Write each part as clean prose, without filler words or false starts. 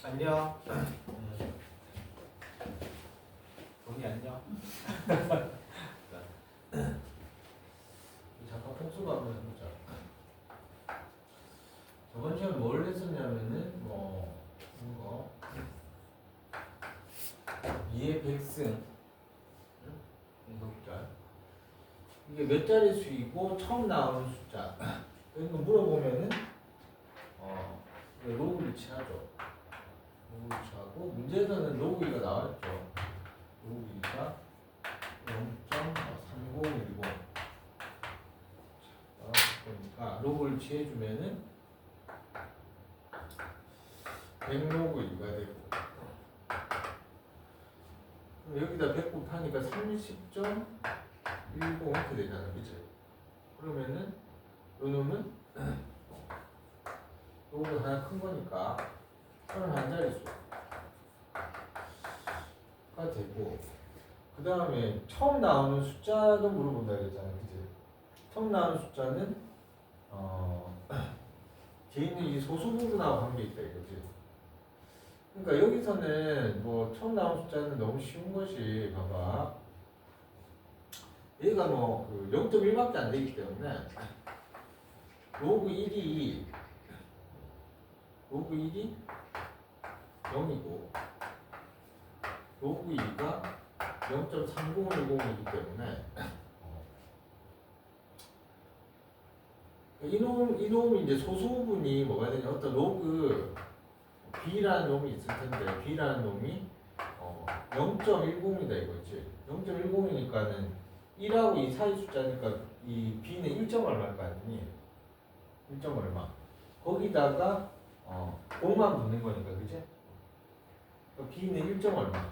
안녕. 동이 안녕. 잠깐 복습 한번 해보자. 저번 시간에 뭘 했었냐면은 이거 2의 백승 공덕자 이게 몇 자리 수이고 처음 나오는 숫자 이런 거 물어보면은 로그 위치하죠. 로그 위치하고 문제에서는 로그 2가 나왔죠. 로그 2가 0.3010 나왔을 거니까 로그를 취해주면은 100로그 2가 되고 그럼 여기다 100 곱하니까 30.10 이렇게 되잖아, 그치? 그러면은 요 놈은 요거보다 하나 큰 거니까 31자리 수가 되고 그 다음에 처음 나오는 숫자도 물어본다 그랬잖아, 그치? 처음 나오는 숫자는 뒤에 있는 이 소수부분하고 관계 있다 이거지. 그러니까 여기서는 뭐 처음 나온 숫자는 너무 쉬운 것이 봐봐. 얘가 그 0.1밖에 안 되기 때문에 로그 1이 0이고 로그 2가 0.3010이기 때문에 이놈이 이제 소수부분이 뭐가 되냐, 어떤 로그 B라는 놈이 있을 텐데 B라는 놈이 0.10이다 이거지. 0.10이니까는 1하고 2 사이 숫자니까 이 B는 1점 얼마일 거 아니니? 1점 얼마. 거기다가 5만 붙는 거니까, 그치? B는 1점 얼마.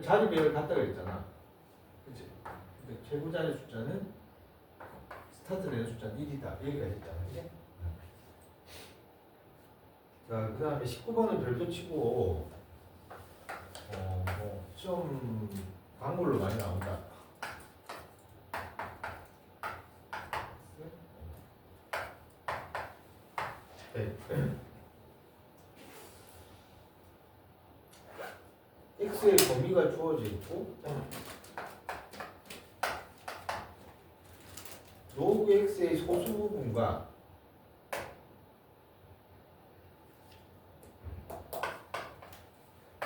자리 배열 같다 그랬잖아. 그치? 근데 최고 자리 숫자는 스타트 되는 숫자는 1이다. 여기가 됐잖아. 그치? 자, 그 다음에 19번은 별표 치고 시험 광고로 많이 나온다. 네. x의 범위가 주어져 있고 로그 x의 소수 부분과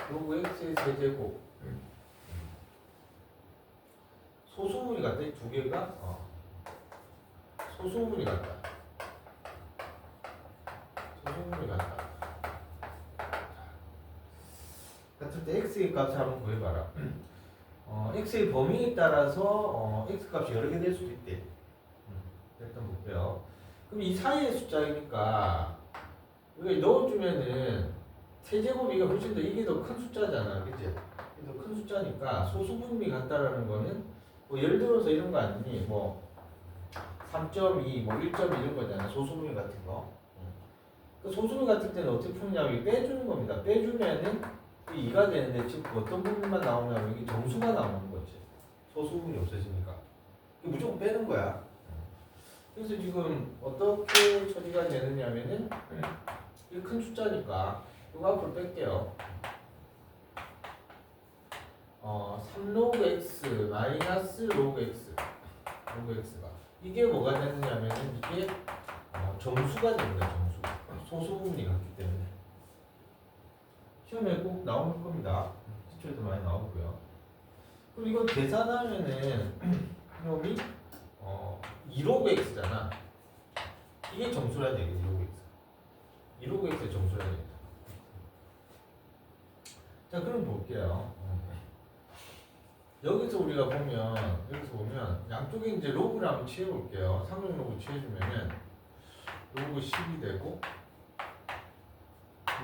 로그 x의 세제곱 소수분이 같다. 이 두 개가 소수분이 같다. 소수분이 같다. 같을 때 x의 값을 한번 구해봐라. x의 범위에 따라서 x 값이 여러 개 될 수도 있대. 일단 볼게요. 그럼 이 사이의 숫자이니까 이걸 넣어주면은 세제곱이가 훨씬 더 이게 더 큰 숫자잖아, 그치? 이게 더 큰 숫자니까 소수분이 같다라는 거는 뭐 예를 들어서 이런 거 아니니? 3.2, 1.2 이런 거잖아, 소수분이 같은 거. 그 소수분 같을 때는 어떻게 푸느냐면 빼주는 겁니다. 빼주면은 2가 되는데 지금 어떤 부분만 나오냐면 이게 정수가 나오는 거지. 소수분이 없어지니까. 이게 무조건 빼는 거야. 그래서 지금 어떻게 처리가 되느냐면은 이게 큰 숫자니까 이거 앞으로 뺄게요. 3로그 x 마이너스 로그 x 로그 x가 이게 뭐가 되느냐면은 이게 정수가 됩니다. 정수. 소수분이 같기 때문에 시험에 꼭 나오는 겁니다. 기초에도 많이 나오고요. 그리고 이거 계산하면은 이놈이 2로그 x잖아. 이게 정수라는 얘기죠. 2로그 x. 2로그 x의 정수라는 얘기죠. 자, 그럼 볼게요. 여기서 보면 양쪽에 이제 로그를 한번 취해볼게요. 삼각 로그 취해주면은 로그 10이 되고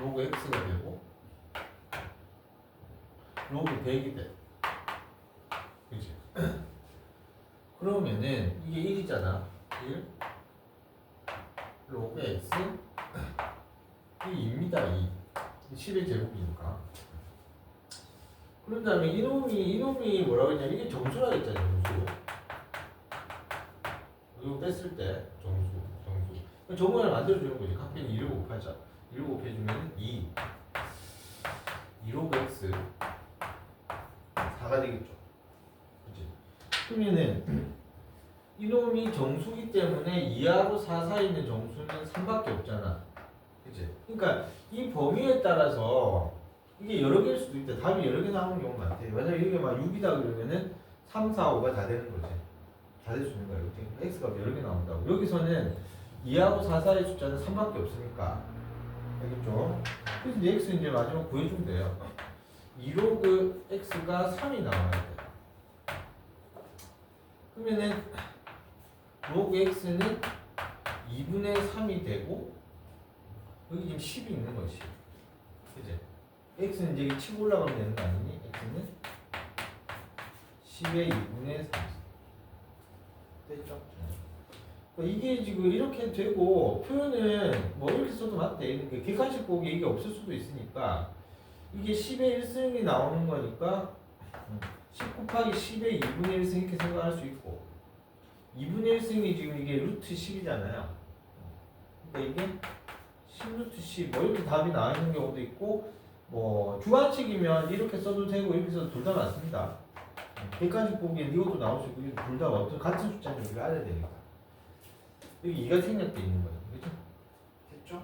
로그 x가 되고 로그 100이 돼. 그치? 그러면은 이게 1이잖아. 1 로그 x 이게 2입니다. 2 10의 제곱이니까. 그런 다음에 이놈이 뭐라고 했냐면 이게 정수라고 했잖아요. 정수. 이거 뺐을 때 정수. 정문을 만들어주는 거지. 각변이 2를 곱하자. 1로 곱해주면 2 2로그 x 4가 되겠죠. 그치? 그러면은 이놈이 정수기 때문에 2하고 4 사이에 있는 정수는 3밖에 없잖아. 그치? 그러니까 이 범위에 따라서 이게 여러 개일 수도 있다. 답이 여러 개 나오는 경우가 많대. 만약에 이게 막 6이다 그러면은 3, 4, 5가 다 되는 거지. 다 될 수 있는 거야. 이렇게 x가 여러 개 나온다고. 여기서는 2하고 4 사이의 숫자는 3밖에 없으니까. 알겠죠? 그래서 이제 x는 이제 마지막 구해주면 돼요. 2로그 x가 3이 나와야 돼. 그러면은 로그 x는 2분의 3이 되고 여기 지금 10이 있는 거지. 그치? x는 이제 치고 올라가면 되는 거 아니니? x는 10의 2분의 3 됐죠? 그러니까 이게 지금 이렇게 되고 표현은 뭐 이렇게 써도 맞대. 그러니까 객관식 보기 이게 없을 수도 있으니까 이게 10의 1승이 나오는 거니까 10 곱하기 10의 2분의 1승 이렇게 생각할 수 있고 2분의 1승이 지금 이게 루트 10이잖아요. 그러니까 이게 10루트 10 뭐 이렇게 답이 나와 있는 경우도 있고 뭐 주관식이면 이렇게 써도 되고 이렇게 써도 둘 다 맞습니다. 객관식 보기엔 이것도 나올 수 있고 둘 다 어떤 같은 숫자인지 우리가 알아야 되니까 여기 2가 생략돼 있는 거예요. 그죠? 됐죠?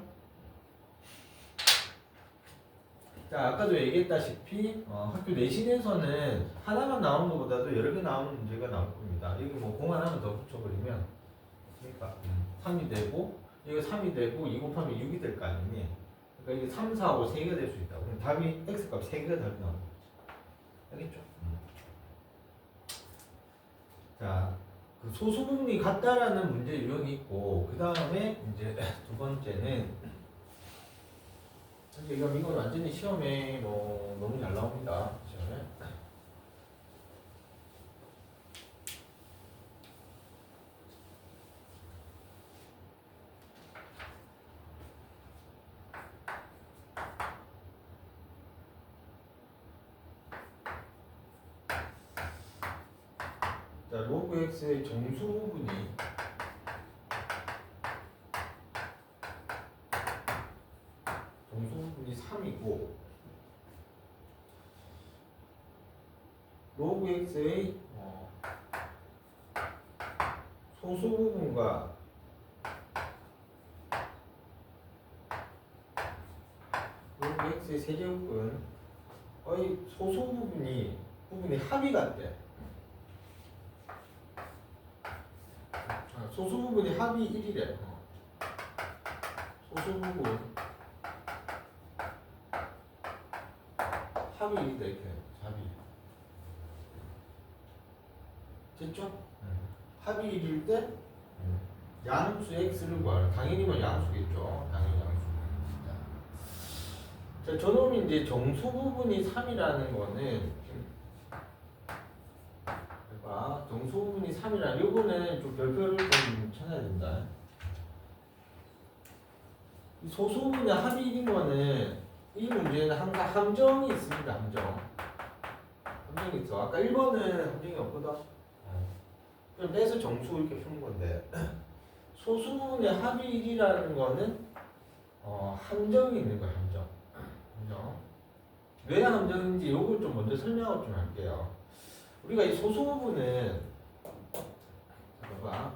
자, 아까도 얘기했다시피 학교 내신에서는 하나만 나오는 것보다도 여러 개 나오는 문제가 나올 겁니다. 여기 뭐 공 하나만 더 붙여버리면 그러니까 3이 되고 이거 3이 되고 2 곱하면 6이 될 거 아니니? 그러니까 이게 3, 4, 5 3개가 될 수 있다고. 그럼 답이 x값 3개가 답이 나오는 거죠. 알겠죠? 자, 그 소수 부분이 같다라는 문제 유형이 있고 그 다음에 이제 두 번째는 이건 완전히 시험에 뭐 너무 잘 나옵니다. 시험에. 자, 로그 x의 정수 부분이 정수 부분이 3이고 로그 x의 소수 부분과 로그 x의 세제곱은 거의 소수 부분이 합이 같대. 소수 부분이 합이 1이래. 소수 부분 합이 1이다 이렇게. 합이. 됐죠? 합이 1일 때 양수 x를 구하라. 당연히 뭐 양수겠죠. 당연히 양수. 자, 저놈이 이제 정수 부분이 3이라는 거는 정수 부분이 3이라는 요거는 좀 별표를 좀 찾아야 된다. 이 소수 부분의 합이 1인 거는 이 문제는 항상 함정이 있습니다. 함정이 있어. 아까 1번은 함정이 없거든. 그럼 빼서 정수 이렇게 푸는 건데 소수 부분의 합이 1이라는 거는 함정이 있는 거야. 함정. 왜 함정인지 요걸 좀 먼저 설명을 좀 할게요. 우리가 이 소수 부분은 봐봐.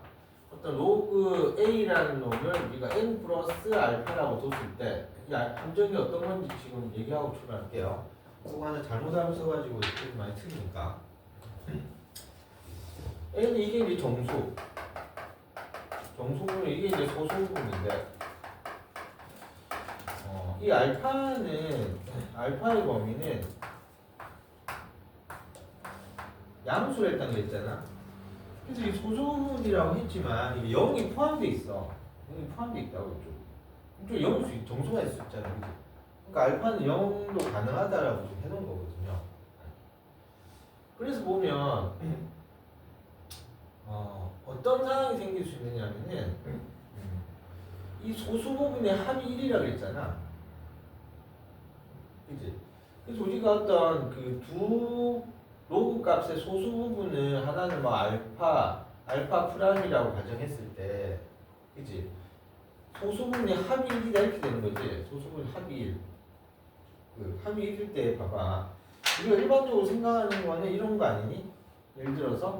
어떤 로그 A라는 놈을 우리가 N 플러스 알파라고 뒀을 때 이 함정이 어떤 건지 지금 얘기하고 출발할게요. 그거 하나 잘못하면 써가지고 이렇게 많이 틀리니까. N 이게 이제 정수 부분 이게 이제 소수 부분인데 이 알파의 범위는 양수를 했다는 거 있잖아. 그래서 이 소수 부분이라고 했지만 이게 0이 포함되어 있어. 0이 포함되어 있다고 좀 0이 정수가 있을 수 있잖아. 그치? 그러니까 알파는 0도 가능하다라고 좀 해놓은 거거든요. 그래서 보면 어떤 상황이 생길 수 있느냐면은 이 소수 부분의 합이 1이라고 했잖아. 그치? 그래서 우리가 어떤 그 두 로그 값의 소수 부분을 하나는 뭐 알파 프라임이라고 가정했을 때, 그치? 소수분이 합이 1이다 이렇게 되는 거지. 소수분 합이 1. 그 합이 1일 때 봐봐. 우리가 일반적으로 생각하는 거는 이런 거 아니니? 예를 들어서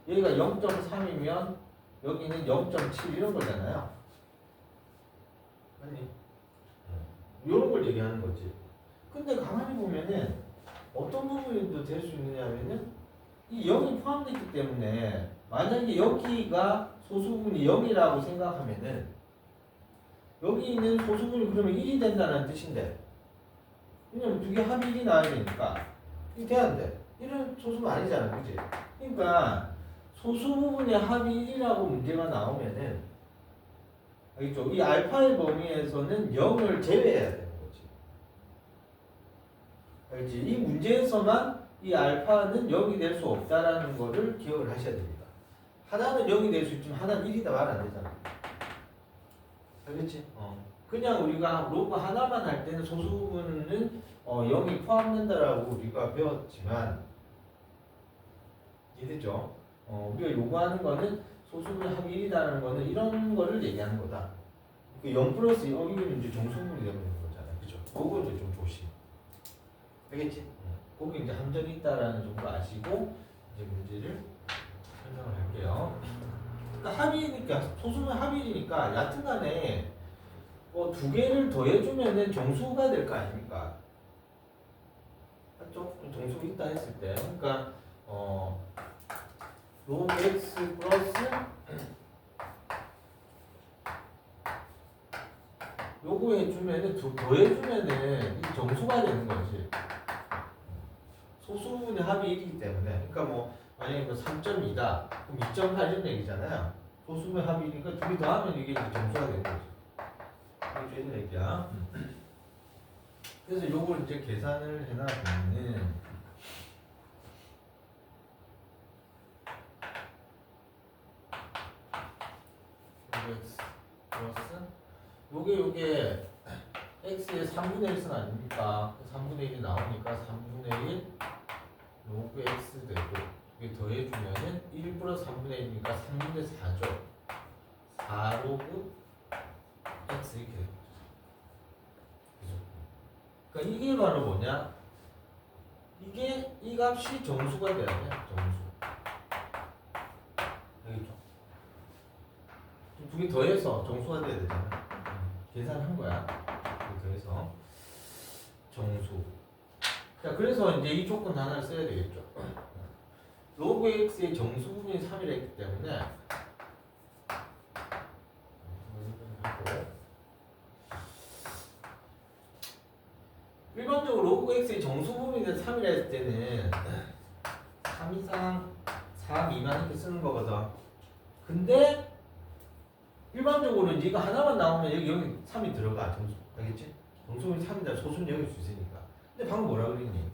여기가 0.3이면 여기는 0.7 이런 거잖아요. 아니 이런 걸 얘기하는 거지. 근데 가만히 보면은 어떤 부분이 될 수 있느냐면은 이 0이 포함되기 때문에 만약에 여기가 소수분이 0이라고 생각하면은 여기 있는 소수분이 그러면 1이 된다는 뜻인데, 왜냐면 두 개 합이 1이 나와야 되니까 이게 돼야 돼. 1은 소수분 아니잖아, 그치? 그러니까 소수부분의 합이 1이라고 문제가 나오면은, 알겠죠? 이 알파의 범위에서는 0을 제외해야 되는 거지. 알겠지? 이 문제에서만 이 알파는 0이 될 수 없다라는 거를 기억을 하셔야 됩니다. 하나는 0이 될 수 있지만 하나는 1이다 말 안 되잖아. 알겠지? 그냥 우리가 로그 하나만 할 때는 소수분은 0이 포함된다라고 우리가 배웠지만, 이해됐죠? 우리가 요구하는 거는 소수분의 합이 1이라는 거는 이런 거를 얘기하는 거다. 그 0 플러스 1, 이건 이제 정수분이 되는 거잖아요. 그죠? 그거 이제 좀 조심. 알겠지? 거기 이제 함정이 있다라는 정도 아시고 이제 문제를 설명을 할게요. 그러니까 합이니까 소수는 합이니까 얕은 간에 두 개를 더해주면은 정수가 될 거 아닙니까? 맞죠? 정수가 있다 했을 때, 그러니까 로그 x 플러스 요거 해주면은 더해주면은 이 정수가 되는 거지. 소수분의 합이 1이기 때문에. 그러니까 만약에 3.2다 그럼 2.8 이런 얘기잖아요. 소수분의 합이 1이니까 두 개 더하면 이게 이제 정수가 되는 거지. 이게 이런 얘기야. 그래서 요걸 이제 계산을 해놔보면은 x 플러스 요게 x의 3분의 1승 아닙니까? 3분의 1이 나오니까 3분의 1 로그 x 되고 이게 더해주면은 1 플러스 3분의 1이니까 3분의 4죠. 4 로그 x 이렇게 되는 거죠. 그러니까 이게 바로 뭐냐? 이게 이 값이 정수가 돼야 돼. 정수. 알겠죠? 두 개 더해서 정수가 돼야 되잖아. 계산한 거야. 두 개 더해서 정수. 자, 그래서 이제 이 조건 하나를 써야 되겠죠. 로그 x의 정수 부분이 3이라 했기 때문에 일반적으로 로그 x의 정수 부분이 3이라 했을 때는 3 이상 4 미만 이렇게 쓰는 거거든. 근데 일반적으로 이제 이거 하나만 나오면 여기 3이 들어가. 정수. 알겠지? 정수분이 3이다. 소수는 여길 수 있으니까. 근데 방금 뭐라 그랬니?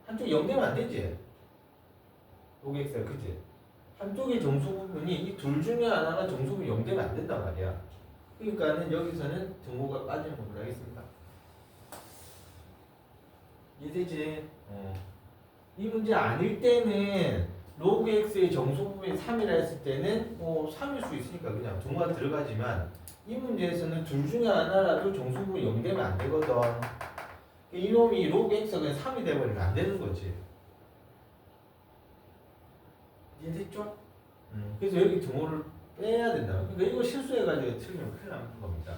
한쪽이 0 되면 안 되지? 로그 x가 그치? 한쪽의 정수 부분이 이 둘 중에 하나가 정수분이 0 되면 안 된단 말이야. 그러니까는 여기서는 등호가 빠지는 겁니다. 알겠습니까? 이해되지? 이 문제 아닐 때는 로그 x의 정수 부분이 3이라 했을 때는 3일 수 있으니까 그냥 등호가 들어가지만, 이 문제에서는 둘 중에 하나라도 정수 부분이 0 되면 안 되거든. 이놈이 로그 x가 그냥 3이 돼버리면 안 되는 거지. 이해됐죠? 그래서 여기 등호를 빼야 된다. 그러니까 이거 실수해가지고 틀리면 큰일 나는 겁니다.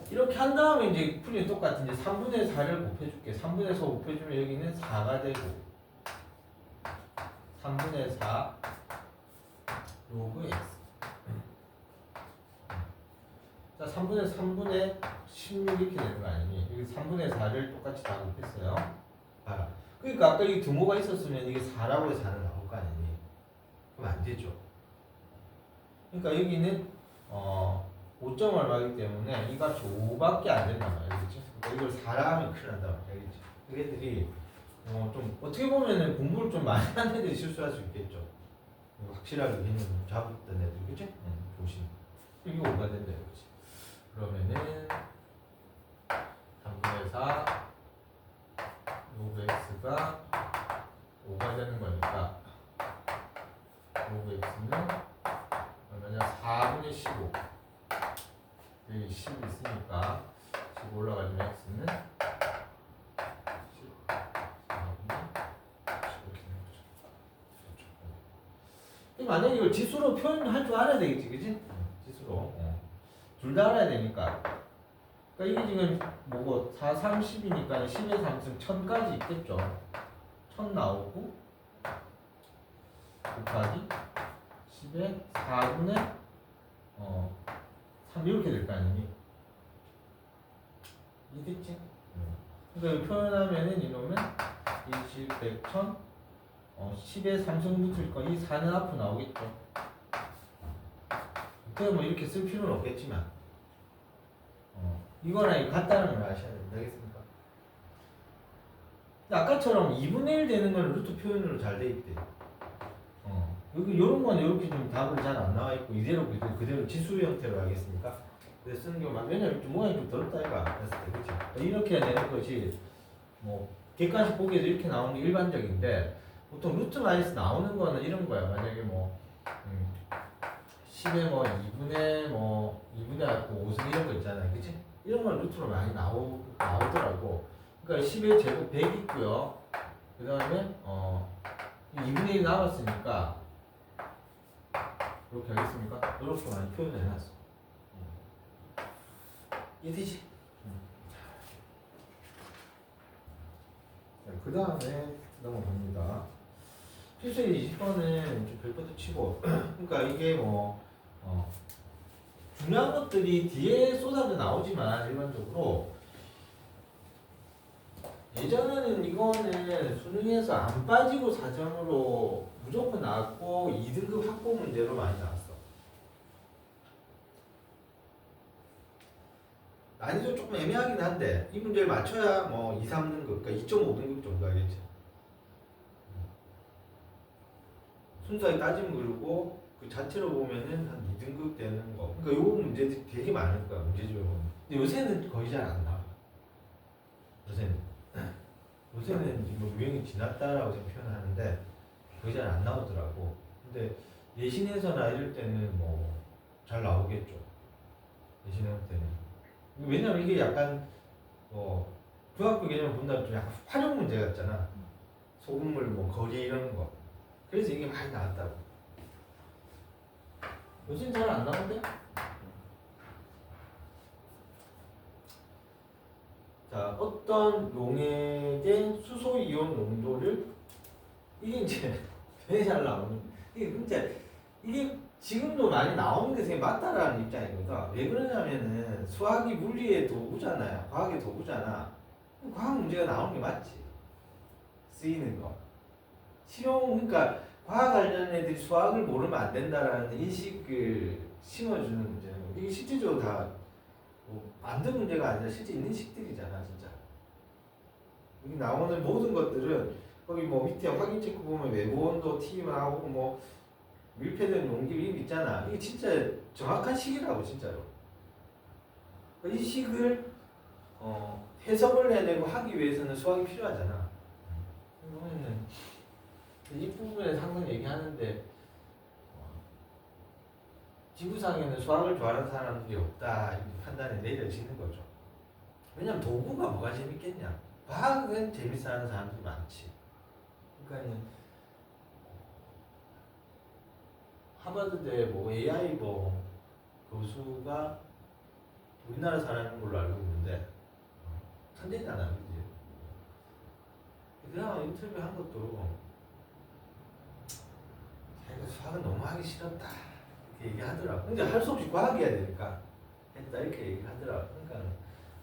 이렇게 한 다음에 이제 풀이는 똑같은 이제 3분의 4를 곱해줄게. 3분의 4 곱해주면 여기는 4가 되고 3분의 4 로그 x. 자, 3분의 16 이렇게 되는 거 아니니? 여기 3분의 4를 똑같이 다 곱했어요. 봐라. 그러니까 아까 이 등호가 있었으면 이게 4라고 해서 4는 나올 거 아니니? 그럼 안 되죠. 그러니까 여기는 5점 얼마이기 때문에 이 값이 5밖에 안 된단 말이야. 알겠지? 그러니까 이걸 4라 하면 큰일 난단 말이야. 알겠지? 얘들이 좀 어떻게 보면은 공부를 좀 많이 하는 애들이 실수할 수 있겠죠. 확실하게 개념 잡았던 애들, 그치? 조심. 이게 5가 된다 이거지. 그러면은 3분의 4 로그 x가 5가 되는 거니까 로그 x는 얼마냐? 4분의 15. 여기 10 있으니까 10 올라가면 x는 10. 이렇게 되는 거죠. 만약에 이걸 지수로 표현할 줄 알아야 되겠지, 그지? 지수로. 둘 다 알아야 되니까. 그러니까 이게 지금 뭐고 4, 30이니까 10의 3승 1000까지 있겠죠. 1000 나오고 곱하기 10의 4분의 3 이렇게 될 거 아니니? 이해됐지? 그러니까 표현하면은 이놈은 20, 100, 1000 10의 3승 붙을 거 이 4는 앞으로 나오겠죠. 그래 뭐 이렇게 쓸 필요는 없겠지만 이거랑 같다는 걸 아셔야 됩니다. 알겠습니까? 아까처럼 2분의 1 되는 건 루트 표현으로 잘 돼 있대. 여기 요런 건 이렇게 좀 답을 잘 안 나와 있고 이대로 그대로 지수 형태로 하겠습니까? 그래서 쓰는 경우 왜냐면 좀 모양이 좀 더럽다 이가 했을 때 그렇죠? 이렇게 내는 것이 뭐 객관식 보기에도 이렇게 나오는 게 일반적인데 보통 루트 마이너스 나오는 거는 이런 거야. 만약에 뭐 10에 뭐 2분의 5승 이런 거 있잖아요. 그치? 이런 건 루트로 많이 나오더라고. 그러니까 10의 제곱 100 있고요. 그 다음에 2분의 1 남았으니까 이렇게 하겠습니까? 이렇게 많이 표현을 해놨어. 이해되지? 그 다음에 넘어갑니다. 필수의 20번은 좀 별것도 치고 그러니까 이게 중요한 것들이 뒤에 쏟아져 나오지만 일반적으로 예전에는 이거는 수능에서 안 빠지고 사정으로 무조건 나왔고 2등급 확보 문제로 많이 나왔어. 난이도 조금 애매하긴 한데 이 문제를 맞춰야 뭐 2, 3등급, 그러니까 2.5등급 정도 하겠지. 순수하게 따지면 그러고 그 자체로 보면은 한 2등급 되는 거. 그러니까 요 문제들이 되게 많을 거야, 문제집에 보면. 근데 요새는 거의 잘 안 나와. 요새는 지금 유행이 지났다라고 지금 표현하는데 거의 잘 안 나오더라고. 근데 예신에서나 이럴 때는 뭐 잘 나오겠죠. 예신에 할 때는. 왜냐면 이게 약간 중학교 개념을 본다면 좀 약간 활용 문제 같잖아. 소금물 뭐 거리 이런 거. 그래서 이게 많이 나왔다고. 요즘 잘 안 나오는데? 자, 어떤 용액의 수소 이온 농도를 이게 이제 되게 잘 나오는 이게 문제. 이게 지금도 많이 나오는 게 되게 맞다라는 입장이거든. 왜 그러냐면은 수학이 물리의 도구잖아요. 과학의 도구잖아. 과학 문제가 나오는 게 맞지. 쓰이는 거. 실용 그러니까 과학 관련 애들이 수학을 모르면 안 된다라는 인식을 심어주는 문제는 이게 실질적으로 다 만든 문제가 아니라 실제 있는 식들이잖아, 진짜. 여기 나오는 모든 것들은 거기 뭐 밑에 확인 체크 보면 외부 온도 T 나오고 뭐 밀폐된 용기 이런 게 있잖아. 이게 진짜 정확한 식이라고 진짜로. 이 식을 해석을 해내고 하기 위해서는 수학이 필요하잖아. 그러면은 이 부분에서 항상 얘기하는데 지구상에는 수학을 좋아하는 사람들이 없다 이렇게 판단이 내려지는 거죠. 왜냐면 도구가 뭐가 재밌겠냐. 과학은 재밌어하는 사람들이 많지. 그러니까는 하버드대 뭐 AI 뭐 교수가 우리나라 사람인 걸로 알고 있는데 천재잖아, 그지? 그냥 인터뷰 한 것도 자기가 수학은 너무 하기 싫었다 이렇게 얘기하더라고. 근데 할 수 없이 과학이어야 되니까 했다 이렇게 얘기하더라고. 그러니까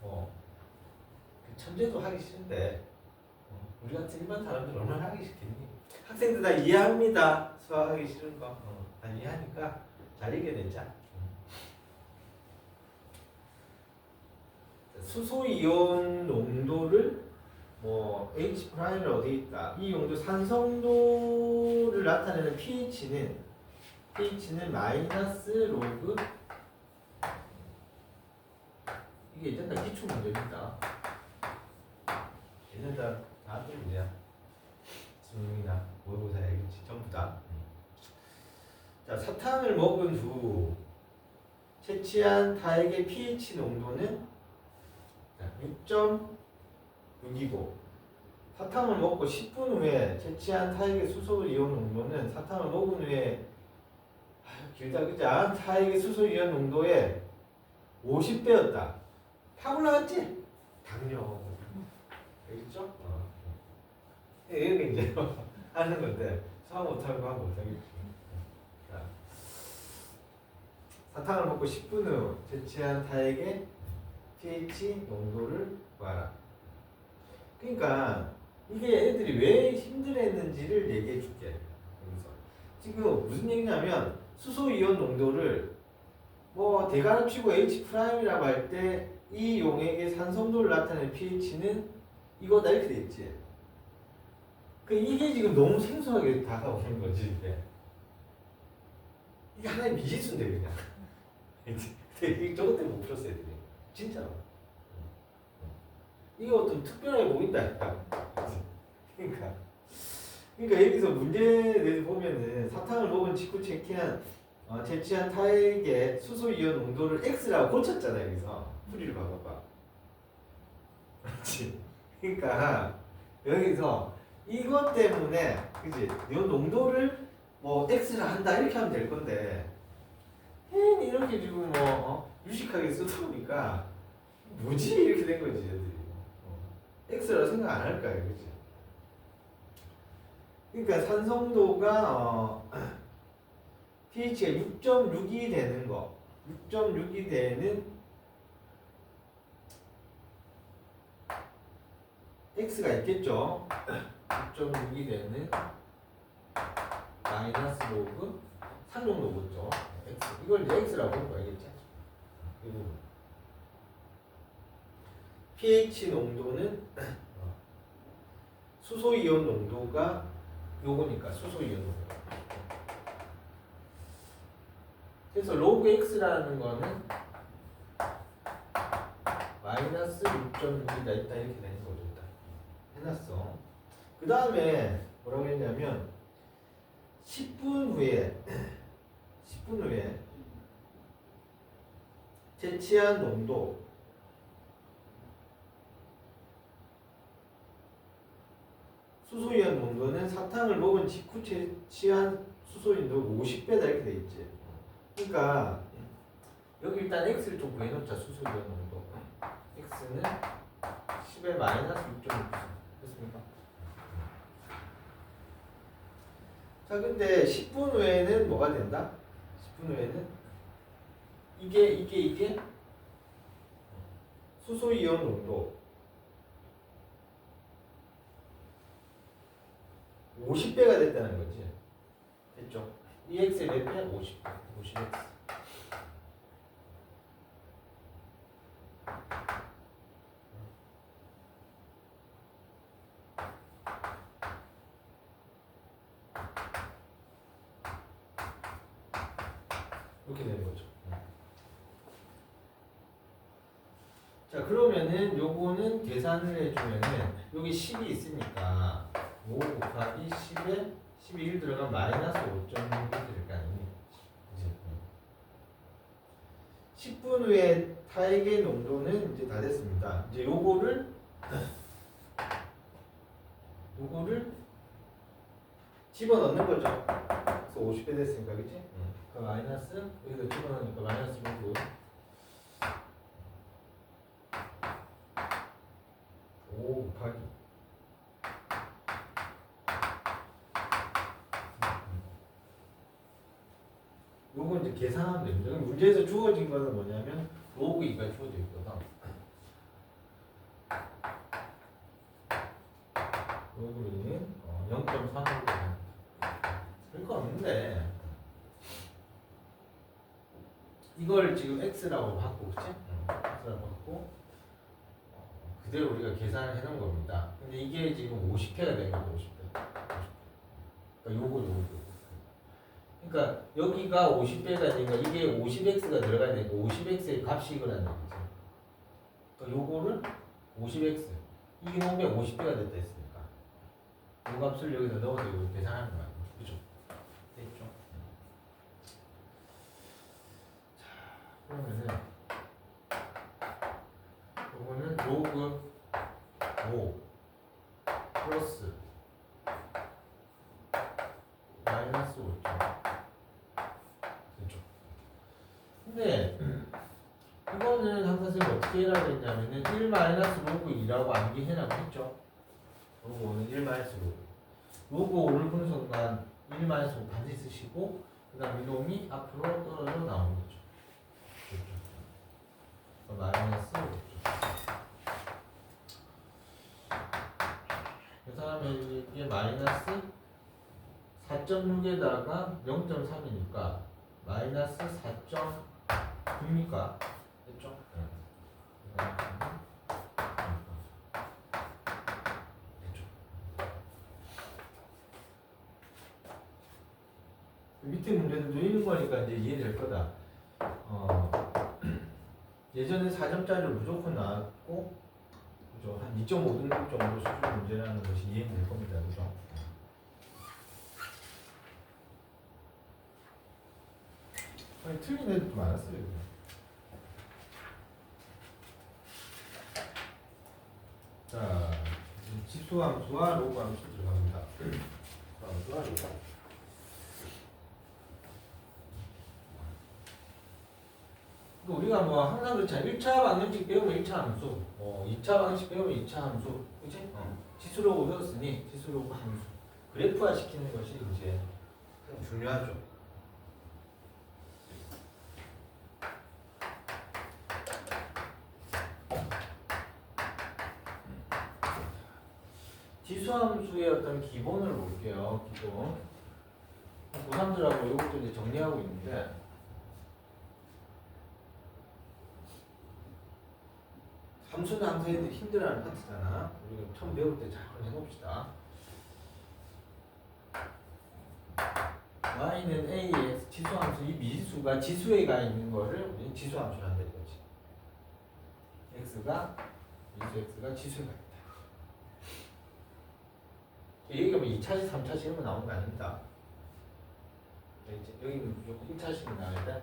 그 천재도 하기 싫은데 우리 같은 일반 사람들 얼마나 하기 싫겠니? 학생들 다 이해합니다. 수학하기 싫은 거. 다 이해하니까 잘 이겨내자. 수소 이온 농도를 뭐 H 프라임이 어디 있다. 이 용도 산성도를 나타내는 pH는 마이너스 로그 이게 예전 다 기출 문제입니다. 예전 다 나왔던 문제야. 수능이나 모의고사 알겠지 전부 다. 자, 사탕을 먹은 후 채취한 타액의 pH 농도는 6.6이고 사탕을 먹고 10분 후에 채취한 타액의 수소 이온 농도는 사탕을 먹은 후에 길다 그자 타액의 수소 이온 농도의 50배였다. 다 올라갔지? 당뇨. 알겠죠? 이게 이제 하는 건데 수학 못하고 하면 못하겠지. 사탕을 먹고 10분 후 채취한 타액의 pH 농도를 구하라. 그러니까 이게 애들이 왜 힘들어했는지를 얘기해 줄게. 여기서 지금 무슨 얘기냐면 수소 이온 농도를 뭐 대괄호 치고 H 프라임이라고 할 때 이 용액의 산성도를 나타내는 pH는 이거다 이렇게 돼 있지. 그 이게 지금 너무 생소하게 다가오는 거지. 이게 하나의 미지수인데 그냥. 저것 때문에 못 풀었어 애들이. 진짜로. 이거 좀 특별하게 보인다. 그러니까 여기서 문제를 보면은 사탕을 먹은 직후 채취한 타액의 수소 이온 농도를 X라고 고쳤잖아. 여기서 풀이를 봐봐봐. 그렇지. 그러니까 여기서 이것 때문에 그지? 이 농도를 뭐 X라 한다 이렇게 하면 될 건데 이렇게 지금 유식하게 쓰다 보니까 뭐지 이렇게 된 거지 애들이. X라 생각 안 할 거야, 그지? 그러니까 산성도가 pH가 6.6이 되는 거, 6.6이 되는 X가 있겠죠. 6.6이 되는 마이너스 로그 상용로그죠. X. 이걸 이제 X라고 하는 거 알겠지? 이 부분. pH 농도는 수소 이온 농도가 요거니까 수소 이온 농도. 그래서 로그 X라는 거는 마이너스 6.6이다 일단 이렇게 되는 거죠. 일단 해놨어. 그 다음에 뭐라고 했냐면 10분 후에 채취한 농도 수소이온 농도는 사탕을 먹은 직후 채취한 수소인도 50배다 이렇게 돼 있지. 그러니까 여기 일단 X를 좀 구해놓자. 수소이온 농도 X는 10의 마이너스 6.6 됐습니까? 자 근데 10분 후에는 뭐가 된다? 10분 후에는 이게 수소이온 농도 50배가 됐다는 거지. 됐죠? 이 X의 몇 배? 50배. 50X. 이렇게 되는 거죠. 자, 그러면은 요거는 계산을 해주면은 여기 10이 있으니까 5 곱하기 10에 10이 1 들어가면 마이너스 5.6이 될 거 아니니? 그치? 10분 후에 타액의 농도는 이제 다 됐습니다. 이제 요거를 집어넣는 거죠. 그래서 50배 됐으니까, 그치? 그 마이너스, 여기서 집어넣으니까 마이너스 6고 5 곱하기 요건 이제 계산하면 됩니다. 문제에서 주어진 거는 뭐냐면 로그 2가 주어져 있거든. 로그 2는 0.3으로 별거 없는데 이걸 지금 x라고 받고 그치? x라고 받고 그대로 우리가 계산을 해놓은 겁니다. 근데 이게 지금 50회가 된 거죠. 50회. 그러니까 요거. 그러니까 여기가 50배가 되니까 이게 50x가 들어가야 되니까 50x의 값이 이거라는 얘기죠. 그러니까 요거를 50x 이게 넣으면 50배가 됐다 했으니까 이 값을 여기다 넣어서 이거 계산하는 거야. 그죠? 됐죠? 자, 그러면은 요거는 로그 5 플러스 마이너스 5점. 됐죠? 근데 이거는 항상 선생님 어떻게 해라고 했냐면은 1 마이너스 로그 2라고 암기해라고 했죠. 로그 5는 1 마이너스 로그 5를 보는 순간 1 마이너스 5 반드시 쓰시고 그 다음 이놈이 앞으로 떨어져 나오는 거죠. 그렇죠? 마이너스 5죠. 그래서 하면 이게 마이너스 4.6에다가 0.3이니까 마이너스 4.9입니까? 됐죠? 밑에 문제도 누이는 거니까 이제 이해될 거다. 예전에 4점짜리로 무조건 나왔고, 그죠? 한 2.5등급 정도 수준 문제라는 것이 이해될 겁니다. 그죠? 아니, 틀린 애들도 많았어요. 이거. 자, 지수함수와 로그함수 들어갑니다. 지수함수와 로그함수. 우리가 뭐 항상 그렇잖아. 1차 방정식 배우면 1차 함수, 2차 방정식 배우면 2차 함수, 그치? 지수로그 배웠으니 지수로그 함수. 그래프화 시키는 것이 이제 좀 중요하죠. 지수함수의 어떤 기본을 볼게요. 기본. 고3들하고 이것도 이제 정리하고 있는데, 함수는 항상 애들이 힘들어하는 파트잖아. 우리가 처음 배울 때 잘 해봅시다. y는 ax 지수함수, 이 미지수가 지수에 가 있는 거를 우리는 지수함수로 한다 이거지. x가 미지수 x가 지수에 가 있다. 여기가 뭐 2차식, 3차식 이런 거 나오는 거 아닙니다. 여기는 무조건 1차식이 나와야 돼.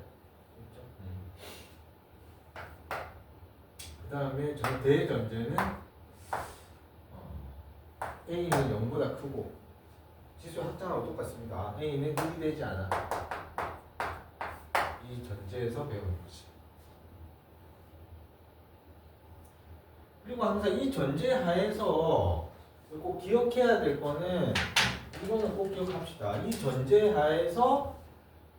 그 다음에 대전제는 A는 0보다 크고 지수 확장하고 똑같습니다. A는 1이 되지 않아. 이 전제에서 배우는 것이. 그리고 항상 이 전제 하에서 꼭 기억해야 될 거는 이거는 꼭 기억합시다. 이 전제 하에서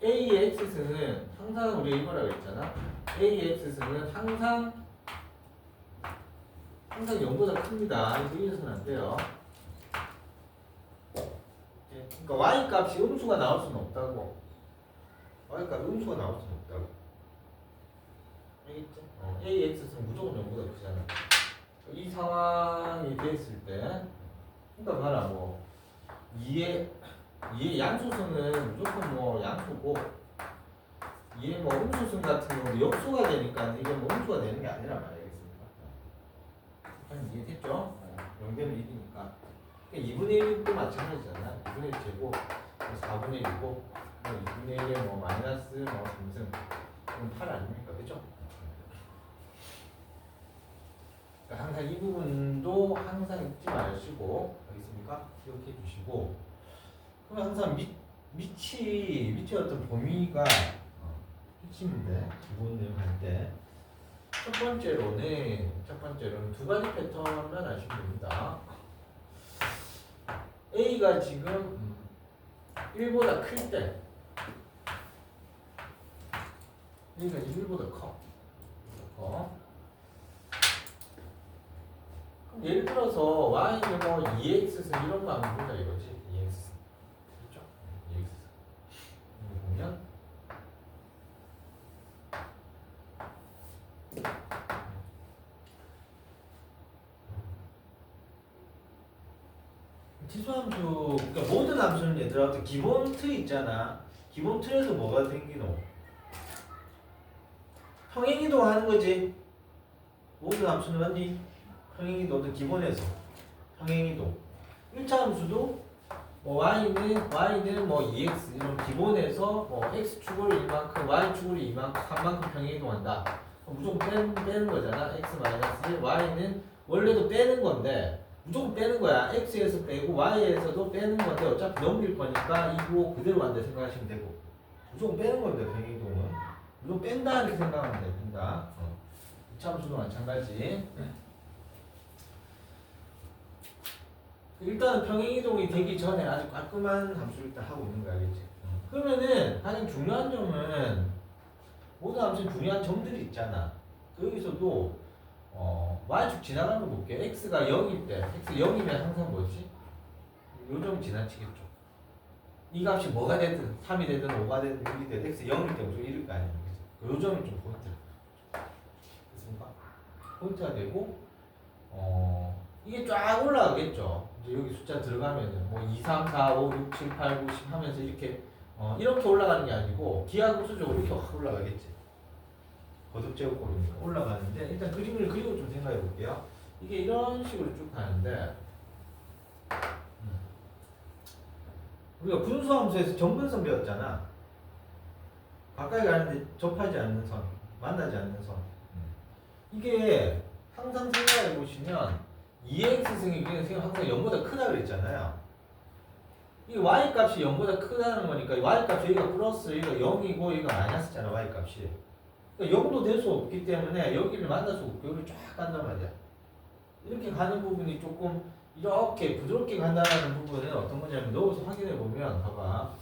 AX는 항상 우리가 이거라고 했잖아. AX는 항상 0보다 큽니다. 이거 이래서는 안 돼요. 그러니까 y 값이 음수가 나올 수는 없다고. y 값 음수가 나올 수는 없다고. 알겠지? AX는 무조건 0보다 크잖아. 이 상황이 됐을 때, 그러니까 봐라 뭐 2의 양수수는 무조건 뭐 양수고 2의 뭐 음수수 같은 경우도 역수가 되니까 이게 뭐 음수가 되는 게 아니란 말이야. 이해됐죠? 0되면 1이니까 2분의 1도 마찬가지잖아. 2분의 1 제곱 4분의 1이고 2분의 1에 뭐 마이너스 뭐 3승 그럼 8 아닙니까? 그죠? 그러니까 항상 이 부분도 항상 잊지 마시고 알겠습니까? 기억해 주시고 그럼 항상 밑이 어떤 범위가 끝인데 기본 할 때 첫 번째로는 두 가지 패턴만 아시면 됩니다. A가 지금 1보다 클 때, A가 1보다 커. 그럼 예를 들어서 Y는 뭐 2X는 이런 거 한번 보자 이거지. 2X. 그렇죠? 2X. 보면 지수함수, 그러니까 모든 함수는 얘들아 어떤 기본 틀 있잖아. 기본 틀에서 뭐가 생기노? 평행이동 하는 거지. 모든 함수는 맞니? 평행이동 어떤 기본에서 평행이동. 1차 함수도 y는 뭐 2x 이런 기본에서 뭐 x축을 1만큼, y축을 2만큼, 3만큼 평행 이동한다. 무조건 빼는 거잖아. x 마이너스 1, y는 원래도 빼는 건데 무조건 빼는 거야. x에서 빼고 y에서도 빼는 건데 어차피 넘길 거니까 이거 그대로 간다 생각하시면 되고 무조건 빼는 건데 평행 이동은 무조건 뺀다 이렇게 생각하면 돼. 뺀다. 이차함수도 마찬가지. 일단 평행이동이 되기 전에 아주 깔끔한 함수를 일단 하고 있는 거 알겠지? 그러면은 가장 중요한 점은 모든 함수는 중요한 점들이 있잖아. 여기서도 y축 지나가는 거 볼게. x가 0일 때, x 0이면 항상 뭐지? 요 점 지나치겠죠. 이 값이 뭐가 되든 3이 되든 5가 되든 6이 되든 x 0일 때 무조건 1일 거 아니야. 그죠? 요 점이 좀 포인트야. 됐습니까? 포인트가 되고 이게 쫙 올라가겠죠. 이제 여기 숫자 들어가면은 뭐 2, 3, 4, 5, 6, 7, 8, 9, 10 하면서 이렇게 올라가는 게 아니고 기하급수적으로 이렇게 확 올라가겠지. 거듭제곱꼴이니까 올라가는데 일단 그림을 그리고 좀 생각해 볼게요. 이게 이런 식으로 쭉 가는데 우리가 분수함수에서 점근선 배웠잖아. 가까이 가는데 접하지 않는 선, 만나지 않는 선. 이게 항상 생각해 보시면 2x승이 그냥 항상 0보다 크다 그랬잖아요. 이 y값이 0보다 크다는 거니까 y값이 여기가 플러스 여기가 0이고 여기가 마이너스잖아. y값이. 그러니까 0도 될 수 없기 때문에 여기를 만날 수 없고 여기를 쫙 간단 말이야. 이렇게 가는 부분이 조금 이렇게 부드럽게 간다는 부분은 어떤 거냐면 넣어서 확인해 보면 봐봐.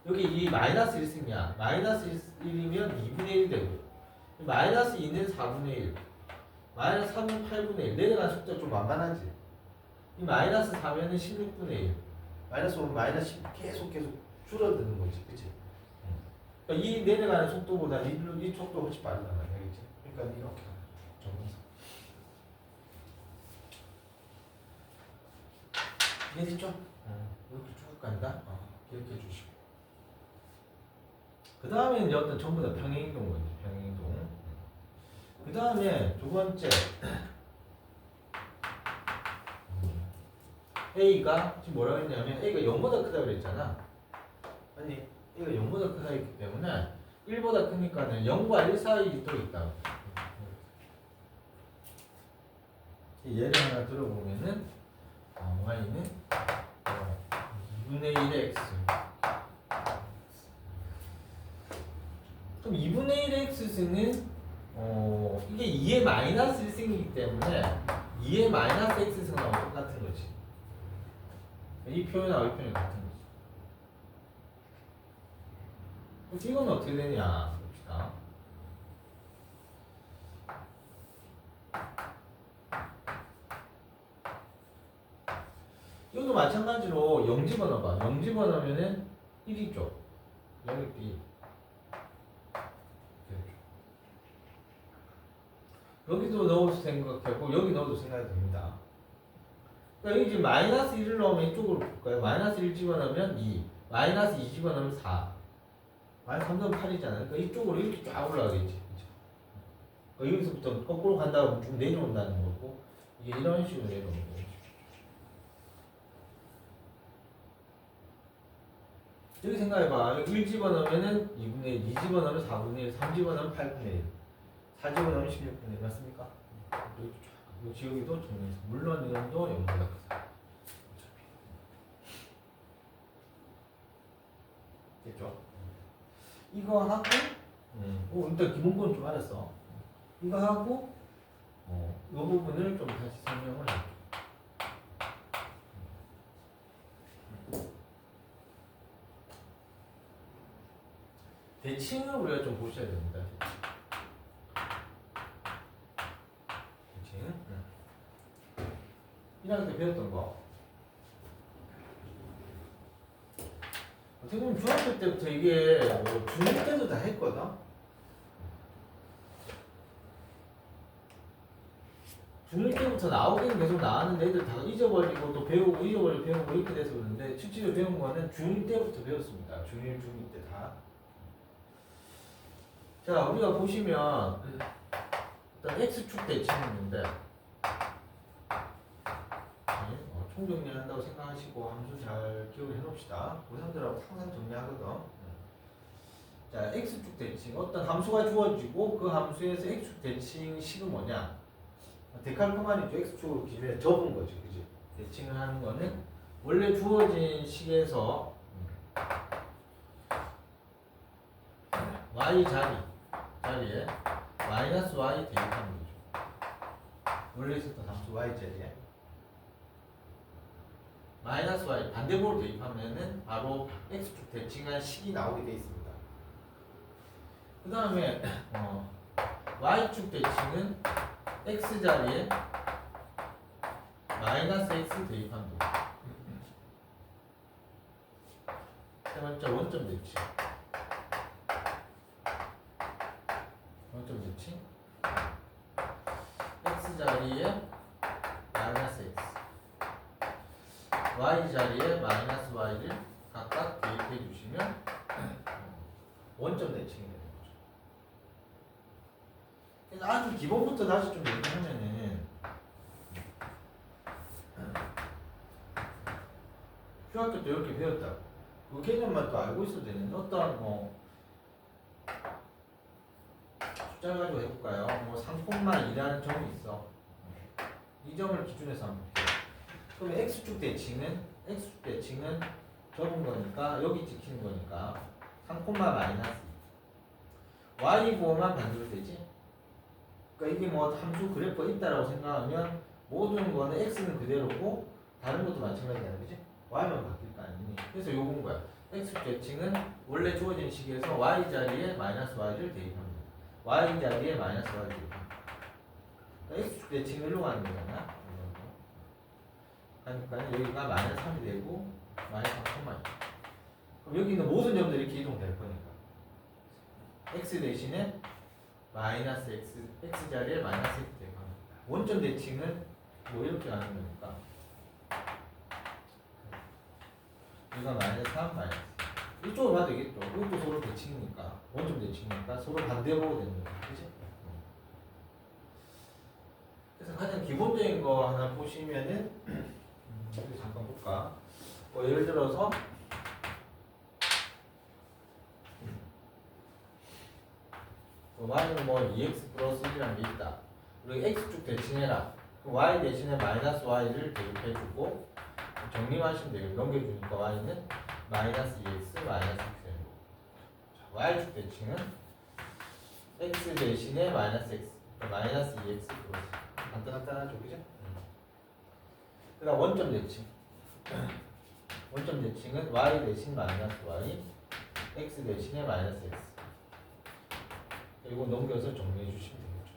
여기 이 마이너스 1승이야. 마이너스 1이면 2분의 1 되고 마이너스 2는 4분의 1 마이너스 3은 8분의 1 내려가는 숫자 좀 만만하지. 이 마이너스 4면은 16분의 1 마이너스 5는 마이너스 10 계속 줄어드는 거지. 그치? 그러니까 이 내려가는 속도보다 이 속도가 훨씬 빠르단 말이야. 그치? 그러니까 이렇게 정분사 이해됐죠? 이렇게 쭉 간다. 기억해 주시고 그 다음에는 어떤 전부 다 평행이동 거지. 평행이동. 그 다음에 두 번째 A가 지금 뭐라고 했냐면 A가 0보다 크다고 그랬잖아. 아니 A가 0보다 크다 했기 때문에 1보다 크니까는 0과 1 사이에 또 있다. 예를 하나 들어보면은 y는 2분의 1의 x 그럼 2분의 1의 x승은 이게 2의 마이너스 1승이기 때문에 2의 마이너스 x승하고 똑같은 거지. 이 표현하고 이 표현이 같은 거지. 이건 어떻게 되냐 봅시다. 이것도 마찬가지로 0 집어넣어봐. 0 집어넣으면은 1이죠. 여기 B. 여기도 넣어도 생각하고 여기 넣어도 생각이 됩니다. 그러니까 여기 지금 마이너스 1을 넣으면 이쪽으로 볼까요? 마이너스 1 집어넣으면 2, 마이너스 2 집어넣으면 4, 마이너스 3 넣으면 8이잖아요. 그러니까 이쪽으로 이렇게 쫙 올라가겠지. 그렇죠? 그러니까 여기서부터 거꾸로 간다고 쭉 내려온다는 거고 이게 이런 식으로 내려오는 거고. 여기 생각해봐. 여기 1 집어넣으면은 2분의 1, 2 집어넣으면 4분의 1, 3 집어넣으면 8분의 1, 4 집어넣으면 16분의 1 맞습니까? 이 지역이도 정리해서 물론 이름도 0보다 크다. 됐죠? 이거 하고 일단 기본권 좀 알았어. 이거 하고 이 부분을 좀 다시 설명을 할게. 대칭을 우리가 좀 보셔야 됩니다. 대칭. 1학년 때 배웠던 거. 어떻게 보면 중학교 때부터 이게 중1 때도 다 했거든. 중1 때부터 나오기는 계속 나왔는데 애들 다 잊어버리고 또 배우고 잊어버리고 배우고 이렇게 돼서 그러는데 실제로 배운 거는 중1 때부터 배웠습니다. 중1, 중2 때 다. 자, 우리가 보시면 일단 X축 대칭이 있는데 통정리한다고 생각하시고 함수 잘 기억을 해놓읍시다. 고3들하고 항상 정리하거든. 자, x축 대칭. 어떤 함수가 주어지고 그 함수에서 x축 대칭 식은 뭐냐? 데칼코마니죠. x축으로 기준에 접은 거지, 그지? 대칭을 하는 거는 원래 주어진 식에서 y 자리에 마이너스 y 대입하는 거죠. 원래 있었던 함수 y 자리에 마이너스 y 반대쪽으로 대입하면은 바로 x축 대칭한 식이 나오게 돼 있습니다. 그 다음에 y축 대칭은 x 자리에 마이너스 x 대입하는 거죠. 세 번째 원점 대칭. 원점 대칭. x 자리에 마이너스 x, y 자리에 마이너스 y를 각각 대입해 주시면 원점 대칭이 되는 거죠. 그래서 아주 기본부터 다시 좀 얘기하면은 중학교 때 이렇게 배웠다. 그 개념만 또 알고 있어도 되는데 어떤 숫자를 가지고 해볼까요? 3,2라는 점이 있어. 이 점을 기준해서 한번 볼게요. 그럼 x축 대칭은 적은 거니까 여기 찍히는 거니까 3, 마이너스 y 부호만 반대되지. 그러니까 이게 뭐 함수 그래프가 있다라고 생각하면 모든 거는 x는 그대로고 다른 것도 마찬가지야, 그지? y만 바뀔 거 아니니. 그래서 요건 거야. x축 대칭은 원래 주어진 식에서 y 자리에 마이너스 y를 대입합니다. y 자리에 마이너스 y를 대입합니다. 그러니까 x축 대칭을 일로 가는 거잖아. 그러니까 여기가 마이너스 3이 되고 마이너스 3,2. 그럼 여기 있는 모든 점들이 이렇게 이동될 거니까 x 대신에 마이너스 x 자리에 마이너스 x 대입합니다. 원점 대칭은 뭐 이렇게 가는 거니까 여기가 마이너스 3, 마이너스 이쪽으로 봐도 되겠죠. 이것도 서로 대칭이니까 원점 대칭이니까 서로 반대로 되는 거죠. 그치? 그래서 가장 기본적인 거 하나 보시면은 여기 잠깐 볼까? 예를 들어서 y는 뭐 2x 플러스 1이라는 게 있다. 그리고 x축 대칭해라. 그럼 y 대신에 마이너스 y를 대입해주고 정리하시면 돼요. 넘겨주니까 y는 마이너스 2x 마이너스 x 되는 거고. y축 대칭은 x 대신에 마이너스 x, 그러니까 마이너스 2x 플러스. 간단하죠, 그죠? 그 다음 원점 대칭. 원점 대칭은 y 대신 마이너스 y, x 대신에 마이너스 x. 이거 넘겨서 정리해 주시면 되겠죠.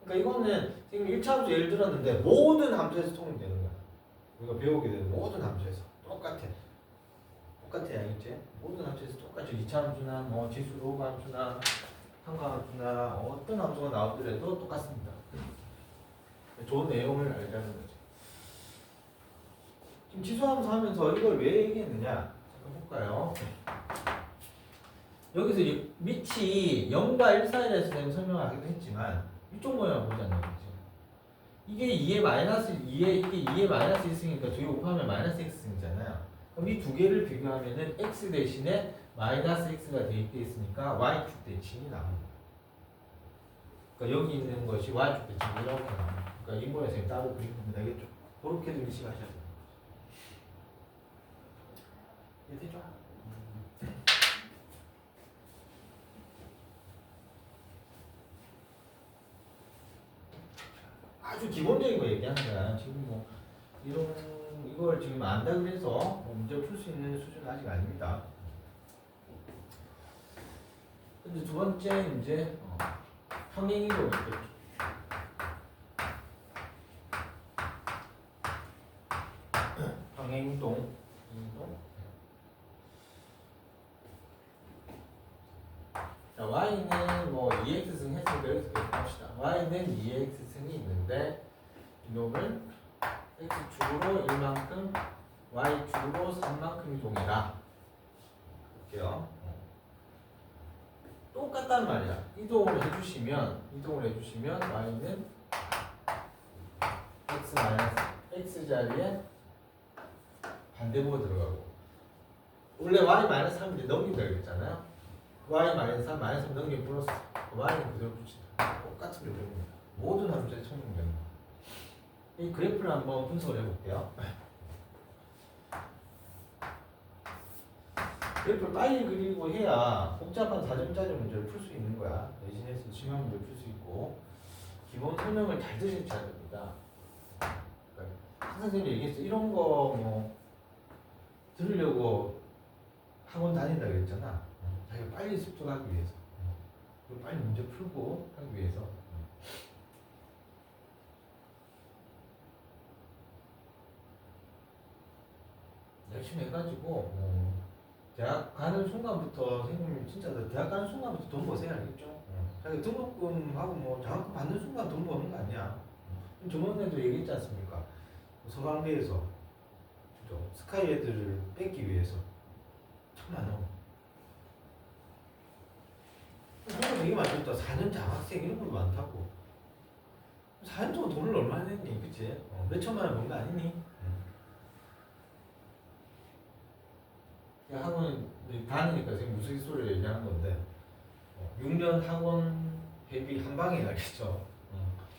그러니까 이거는 지금 1차 함수 예를 들었는데 모든 함수에서 통용되는 거야. 우리가 배우게 되는 모든 함수에서 똑같아. 알겠지? 모든 함수에서 똑같죠. 2차 함수나 뭐 지수 로그 함수나 상가 함수나 어떤 함수가 나오더라도 똑같습니다. 좋은 내용을 알자는 거죠. 지금 지수함수 하면서 이걸 왜 얘기했느냐? 잠깐 볼까요? 여기서 밑이 0과 1 사이에서 대해 설명을 하기도 했지만 이쪽 모양을 보잖아요. 이게 2의 마이너스 2에 이게 2의 마이너스 1승이니까 뒤에 곱하면 마이너스 x승이잖아요. 그럼 이 두 개를 비교하면은 x 대신에 마이너스 x가 대입되어 있으니까 y축 대칭이 나옵니다. 그러니까 여기 있는 것이 y축 대칭이 이렇게 나옵니다. 그러니까 이 모양에서 따로 그리면 되겠죠. 그렇게도 인식하셔야 돼요. 이해되죠? 아주 기본적인 거 얘기하는 거야. 지금 뭐 이걸 지금 안다 그래서 문제 풀 수 있는 수준은 아직 아닙니다. 근데 두 번째 이제 평행이동 있겠죠. 평행이동. 자, y는 뭐 2x승 했으니까 여기서 계속 합시다. y는 2x승이 있는데 이놈을 x축으로 1만큼 y축으로 3만큼 이동해라. 볼게요. 똑같단 말이야. 이동을 해주시면 y는 x 자리에 반대부가 들어가고 원래 y-3인데 넘긴다 그랬잖아요. y-3 마이너스 3 넘기면 플러스 y는 그대로 붙인다. 똑같은 그림입니다. 모든 함수의 청동됩니다. 이 그래프를 한번 분석을 해볼게요. 그래프를 빨리 그리고 해야 복잡한 4점짜리 문제를 풀 수 있는 거야. 대신해서 중요한 문제를 풀 수 있고 기본 설명을 잘 들으셔야 됩니다. 그러니까 선생님이 얘기했어. 이런 거 뭐 들으려고 학원 다닌다 그랬잖아. 자기가 빨리 습득하기 위해서. 그리고 빨리 문제 풀고 하기 위해서. 열심히 해가지고 대학 가는 순간부터 선생님 진짜 대학 가는 순간부터 돈 버세요. 알겠죠? 자기 등록금하고 뭐 장학금 받는 순간 돈 버는 거 아니야. 저번에도 얘기했지 않습니까? 서강대에서 스카이 애들을 뺏기 위해서 1,000만 원. 돈을 되게 많이 줬다. 4년 장학생 이런 것도 많다고. 4년 동안 돈을 얼마나 냈니? 그치? 몇 천만 원 번 거 아니니? 학원 다니니까 지금 우스갯소리를 얘기하는 건데 6년 학원 회비 한 방에 나겠죠.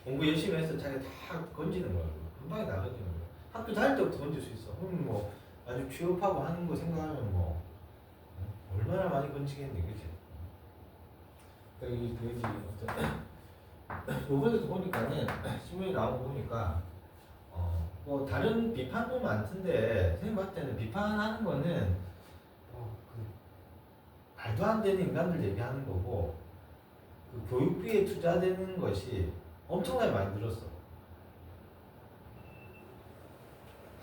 공부 열심히 해서 자기가 다 건지는 거야. 한 방에 나가지는 거야. 학교 다닐 때부터 건질 수 있어. 그럼 뭐 아주 취업하고 하는 거 생각하면 뭐 얼마나 많이 건지겠니, 그치? 여기 요번에도 보니까는 신문이 나온 거 보니까 뭐 다른 비판도 많던데 선생님 봤을 때는 비판하는 거는 말도 안 되는 인간들 얘기하는 거고 그 교육비에 투자되는 것이 엄청나게 많이 늘었어.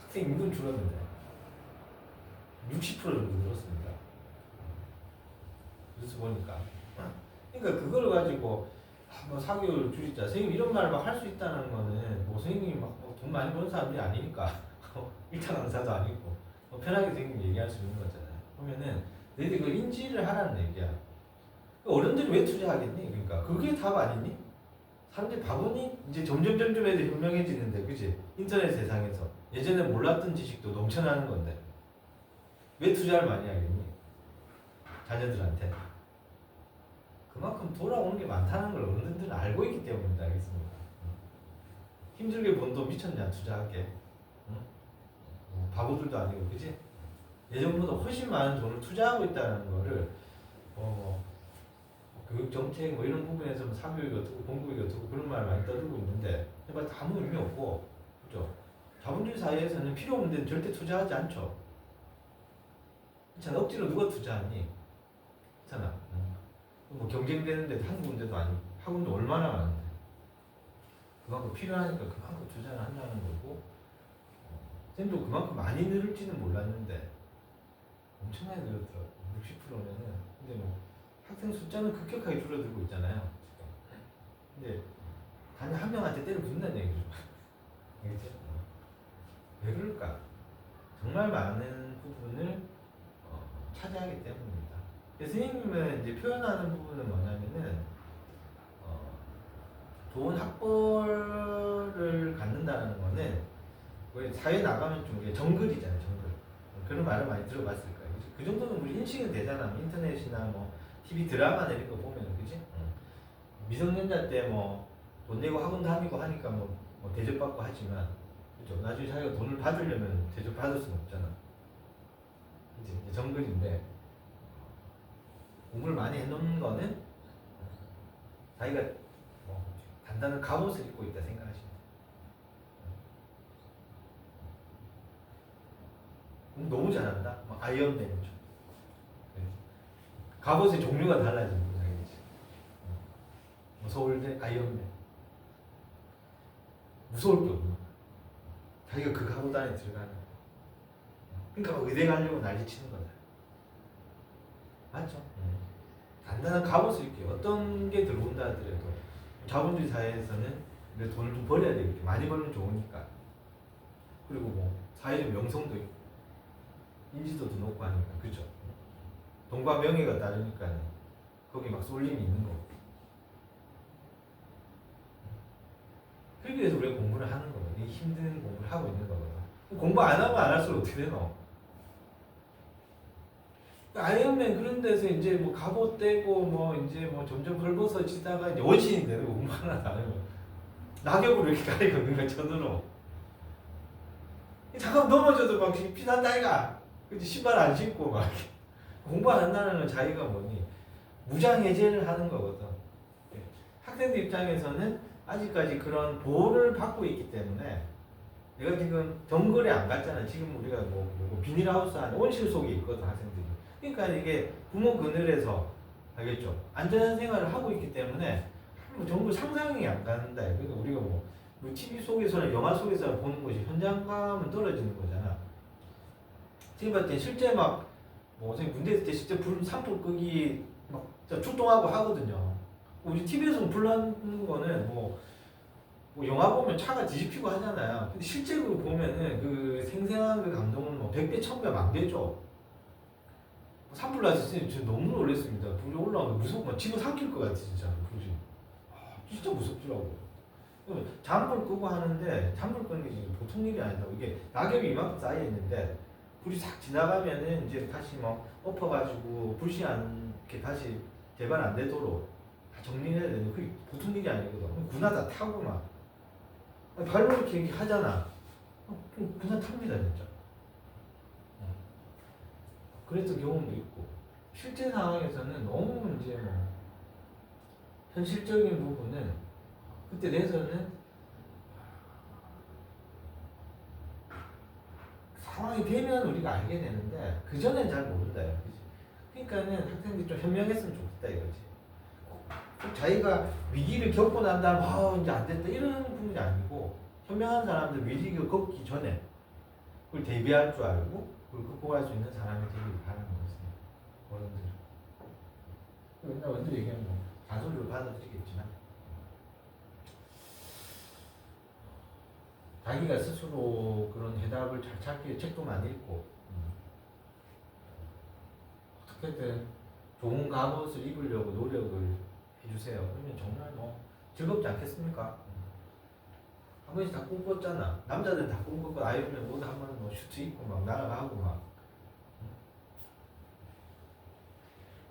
학생 인구는 줄었는데 60% 정도 늘었습니다. 뉴스 보니까. 그러니까 그걸 가지고 뭐 사교육을 줄이자. 선생님 이런 말을 막 할 수 있다는 거는 뭐 선생님이 막 돈 많이 버는 사람들이 아니니까 일타 강사도 아니고 뭐 편하게 선생님 얘기할 수 있는 거잖아요. 그러면은 너희들 그 인지를 하라는 얘기야. 어른들이 왜 투자하겠니? 그러니까 그게 답 아니니? 사람들이 바보니? 이제 점점 애들 현명해지는데, 그치? 인터넷 세상에서 예전에 몰랐던 지식도 넘쳐나는 건데 왜 투자를 많이 하겠니? 자녀들한테 그만큼 돌아오는 게 많다는 걸 어른들은 알고 있기 때문에 알겠습니다. 힘들게 번 돈 미쳤냐 투자할게? 바보들도 아니고, 그치? 예전보다 훨씬 많은 돈을 투자하고 있다는 거를 교육 정책 뭐 이런 부분에서 뭐 사교육이 어떻고 공교육이 어떻고 그런 말 많이 떠들고 있는데 해봐도 아무 의미 없고, 그죠? 자본주의 사회에서는 필요 없는 데는 절대 투자하지 않죠. 그렇잖아. 억지로 누가 투자하니? 그렇잖아. 뭐 경쟁되는데 한국인데도 아니고 학원도 얼마나 많은데 그만큼 필요하니까 그만큼 투자를 한다는 거고, 쌤도 그만큼 많이 늘을지는 몰랐는데 엄청나게 늘었더라고. 60%면은. 근데 뭐 학생 숫자는 급격하게 줄어들고 있잖아요. 근데 단위 한 명한테 때려 붙는다는 얘기죠. 알겠지? 왜 그럴까? 정말 많은 부분을 차지하기 때문입니다. 선생님은 이제 표현하는 부분은 뭐냐면은 좋은 학벌을 갖는다는 거는 우리 사회 나가면 좀 이게 정글이잖아요, 정글. 그런 말을 많이 들어봤을 거예요. 그치? 그 정도는 우리 인식은 되잖아. 인터넷이나 뭐 TV 드라마나 이런 거 보면, 그지? 미성년자 때 뭐 돈 내고 학원 다니고 하니까 뭐 대접받고 하지만, 그죠? 나중에 자기가 돈을 받으려면 대접받을 수는 없잖아. 그지? 이제 정글인데 공부를 많이 해놓는 거는 자기가 단단한 갑옷을 입고 있다 생각하시면 돼요. 공부 너무 잘한다? 막 아이언맨이죠. 갑옷의 종류가 달라지는 거죠. 서울대 아이언맨. 무서울 게 없는 거야. 자기가 그 갑옷 안에 들어가는 거야. 그러니까 의대 가려고 난리치는 거다. 맞죠? 단단한 갑옷을 입게 어떤 게 들어온다 하더라도 자본주의 사회에서는 돈을 좀 벌어야 되겠죠. 많이 벌면 좋으니까. 그리고 뭐 사회적 명성도 있고 인지도도 높고 하니까, 그죠? 돈과 명예가 따르니까 거기 막 쏠림이 있는 거고. 그러기 위해서 우리가 공부를 하는 거거든요. 이 힘든 공부를 하고 있는 거거든. 공부 안 하면 안 할수록 어떻게 되노? 아이언맨 그런 데서 이제 뭐 갑옷 떼고 뭐 이제 뭐 점점 헐벗어지다가 이제 원신이 되는 거 공부 하나 안 하면 낙엽으로 이렇게 다리 걷는 것처럼 잠깐 넘어져도 막 피난다 이가 그치 신발 안 신고 막 공부 안 한다는 건 자기가 뭐니 무장해제를 하는 거거든. 학생들 입장에서는 아직까지 그런 보호를 받고 있기 때문에 내가 지금 정글에 안 갔잖아. 지금 우리가 뭐 비닐하우스 안에 온실 속에 있거든 학생들이. 그러니까 이게 부모 그늘에서 알겠죠? 안전한 생활을 하고 있기 때문에 뭐 정글 상상이 안 간다. 그러니까 우리가 뭐 TV 속에서나 영화 속에서 보는 것이 현장감은 떨어지는 거잖아. 지금 봤을 때 실제 막 뭐 선생님 군대 있을 때 실제 불 산불 끄기 막 출동하고 하거든요. 우리 TV에서 불 나는 거는 뭐 영화 보면 차가 뒤집히고 하잖아요. 근데 실제로 보면은 그 생생한 그 감동은 뭐 100배, 1000배, 만배죠. 산불 났을 때 저 너무 놀랐습니다. 불이 올라오면 무서워. 막 집어 삼킬 것 같아, 진짜. 불이. 진짜 무섭더라고. 잠불 끄고 하는데, 잠불 끄는 게 지금 보통 일이 아니다. 이게 낙엽이 이만큼 쌓여 있는데, 불이 싹 지나가면은 이제 다시 막 엎어가지고 불씨 않게 다시 재발 안 되도록 다 정리해야 되는데, 그게 보통 일이 아니거든. 군화 다 타고 막. 발로 이렇게 하잖아. 군화 탑니다, 진짜. 그랬던 경험도 있고 실제 상황에서는 너무 이제 뭐 현실적인 부분은 그때 돼서는 상황이 되면 우리가 알게 되는데 그 전엔 잘 모른다, 그지? 그러니까는 학생들이 좀 현명했으면 좋겠다 이거지. 꼭 자기가 위기를 겪고 난 다음 이제 안 됐다 이런 부분이 아니고 현명한 사람들 위기를 겪기 전에 그걸 대비할 줄 알고 그걸 극복할 수 있는 사람이 되길 바라는 거지. 어른들. 맨날 어른들 얘기하면 뭐 잔소리로 받아들이겠지만 자기가 스스로 그런 해답을 잘 찾기 위해 책도 많이 읽고 어떻게든 좋은 갑옷을 입으려고 노력을 해주세요. 그러면 정말 뭐 즐겁지 않겠습니까? 한 번씩 다 꿈꿨잖아. 남자들은 다 꿈꿨고 아이언맨 옷 한 번 뭐 슈트 입고 막 날아가고 막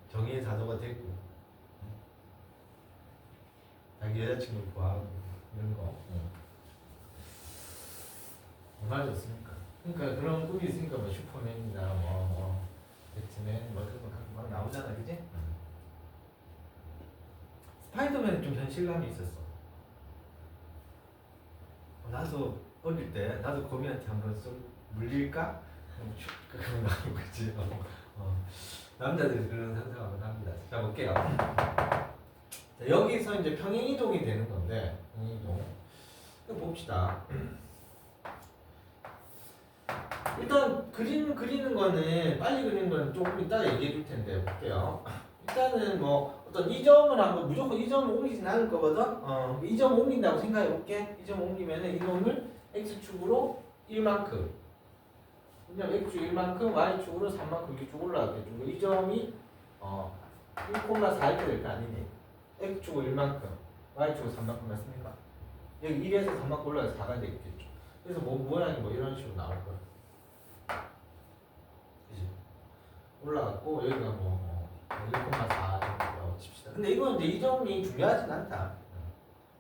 정의의 사도가 되고 자기 여자친구 구하고 이런 거 얼마나 좋습니까? 그러니까 그런 꿈이 있으니까 뭐 슈퍼맨이나 뭐 배트맨 뭐 그런 거 막 나오잖아, 그지? 스파이더맨은 좀 현실감이 있었어. 나도 어릴 때 나도 거미한테 한번 좀 물릴까? 그런 거 하는 거지. 남자들이 그런 상상을 합니다. 자 볼게요. 자, 여기서 이제 평행이동이 되는 건데 평행이동 봅시다. 일단 그리는 거는 빨리 그리는 거는 조금 이따 얘기해 줄 텐데 볼게요. 일단은 뭐 어떤 이 점을 한번 무조건 이 점을 옮기진 않을 거거든. 이 점 옮긴다고 생각해 볼게. 이 점 옮기면은 이 놈을 x축으로 1만큼 그냥 x축 1만큼 y축으로 3만큼 이렇게 쭉 올라가겠죠. 이 점이 1,4 이렇게 될 거 아니니 x축으로 1만큼 y축으로 3만큼 맞습니까? 여기 1에서 3만큼 올라가서 4가 되겠죠. 그래서 모양이 뭐 이런 식으로 나올 거야. 그치? 올라갔고 여기가 뭐 1,4 정도라고 칩시다. 근데 이건 이제 이 점이 중요하진 않다.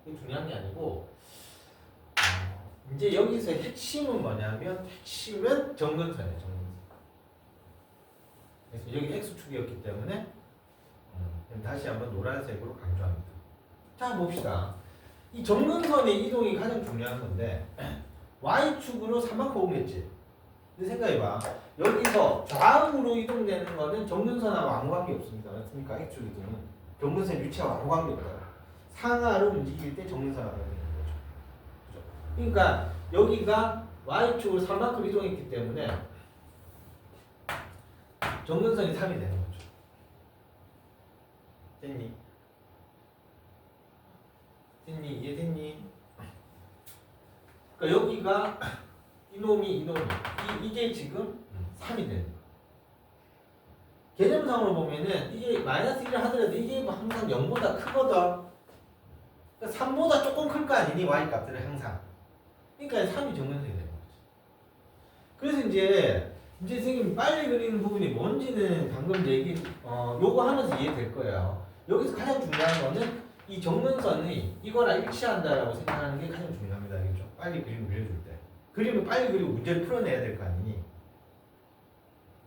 이게 중요한 게 아니고 이제 여기서 핵심은 뭐냐면 핵심은 정근선이에요. 정근선. 그래서 여기 x축이었기 때문에 다시 한번 노란색으로 강조합니다. 자 봅시다. 이 정근선의 이동이 가장 중요한 건데 y축으로 3만큼 오겠지. 근데 생각해봐. 여기서 좌우로 이동되는 거는 정근선하고 아무 관계 없습니다. 맞습니까? x축 이동은 정근선 위치하고 아무 관계 없다. 상하로 움직일 때 정근선하고 되는 거죠. 그죠? 그러니까 여기가 y축으로 3만큼 이동했기 때문에 정근선이 3이 되는 거죠. 됐니? 됐니? 이해됐니? 그러니까 여기가 이놈이 이게 지금 3이 되는 거야. 개념상으로 보면은 이게 마이너스 1을 하더라도 이게 항상 0보다 크거든. 그러니까 3보다 조금 클 거 아니니 y 값들은 항상. 그러니까 3이 정근선이 되는 거죠. 그래서 이제 선생님이 빨리 그리는 부분이 뭔지는 방금 요거 하면서 이해될 거예요. 여기서 가장 중요한 거는 이 정근선이 이거랑 일치한다라고 생각하는 게 가장 중요합니다. 알겠죠? 빨리 그림 그려줄 때. 그림을 빨리 그리고 문제를 풀어내야 될 거 아니니.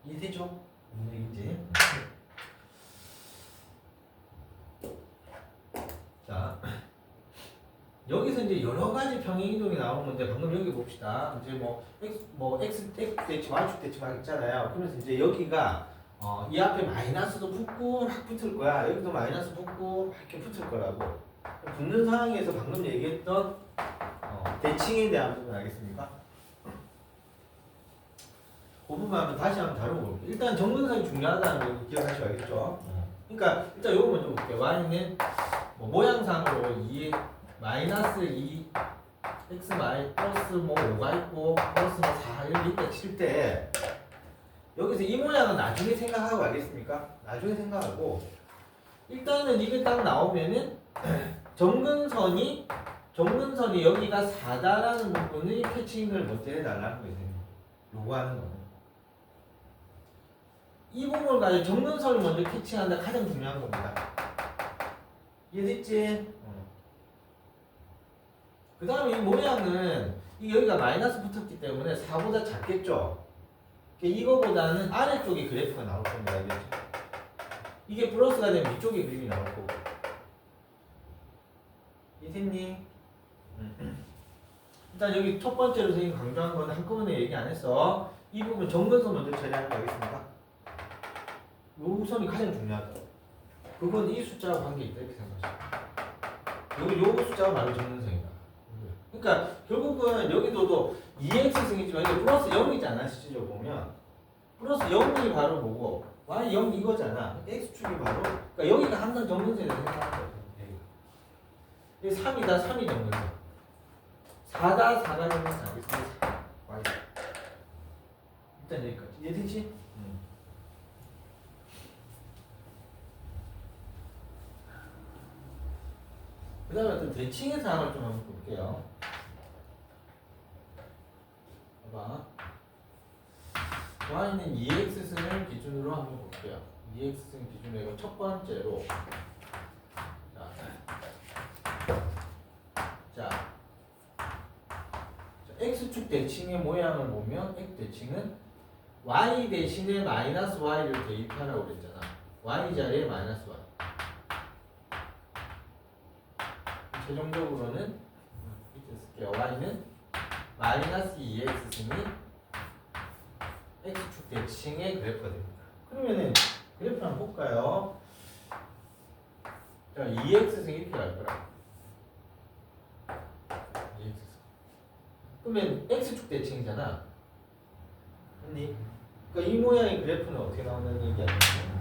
이해되죠? 무슨 얘기인지. 자, 여기서 이제 여러 가지 평행 이동이 나오는 건데 방금 여기 봅시다. 이제 x 대칭, y축 대칭 막 있잖아요. 그러면서 이제 여기가 이 앞에 마이너스도 붙고 막 붙을 거야. 여기도 마이너스 붙고 막 이렇게 붙을 거라고. 붙는 상황에서 방금 얘기했던 대칭에 대한 부분 알겠습니까? 그 부분 한번 다시 한번 다뤄볼게요. 일단 정근선이 중요하다는 거 기억하시고 알겠죠? 그러니까 일단 요거 먼저 볼게요. y는 모양상으로 2에 마이너스 2 x 마이 플러스 5가 있고 플러스 4 이렇게 있다 칠 때 여기서 이 모양은 나중에 생각하고 알겠습니까? 나중에 생각하고 일단은 이게 딱 나오면은 정근선이 여기가 4다라는 부분의 캐칭을 먼저 해달라는 거예요. 요구하는 거는 이 부분을 가지고 정근선을 먼저 캐칭한다 가장 중요한 겁니다. 이해됐지? 그 다음에 이 모양은 여기가 마이너스 붙었기 때문에 4보다 작겠죠? 이거보다는 아래쪽에 그래프가 나올 겁니다. 알겠죠? 이게 플러스가 되면 위쪽에 그림이 나올 거고. 이해됐니? 일단 여기 첫 번째로 선생님 강조한 거는 한꺼번에 얘기 안 했어. 이 부분 정근선 먼저 처리하는 거 알겠습니까? 요 선이 가장 중요하다. 그건 이 숫자와 관계 있다 이렇게 생각하시고 요 숫자가 바로 정근선이다. 그러니까 결국은 여기도 2x승이지만 이게 플러스 0이잖아. 실질적으로 보면 플러스 0이 바로 뭐고 y 0 이거잖아. x축이 바로 그러니까 여기가 항상 정근선이라고 생각하는 거예요. 이게 3이다 3이 정근선 4다 4가 정근선 알겠습니다. y 일단 여기까지 이해되지? 그 다음에 어떤 대칭의 사항을 좀 한번 볼게요. 봐봐. y는 2x승을 기준으로 한번 볼게요. 2x승 기준으로 이거 첫 번째로 자 x축 대칭의 모양을 보면 x 대칭은 y 대신에 마이너스 y를 대입하라고 그랬잖아. y 자리에 마이너스 y. 최종적으로는 이렇게 쓸게요. y는 마이너스 2x승이 x축 대칭의 그래프가 됩니다. 그러면은 그래프 한번 볼까요? 자, 2x승 이렇게 갈 거라고. 2x승. 그러면 x축 대칭이잖아. 아니? 그러니까 이 모양의 그래프는 어떻게 나오는 얘기 아니에요?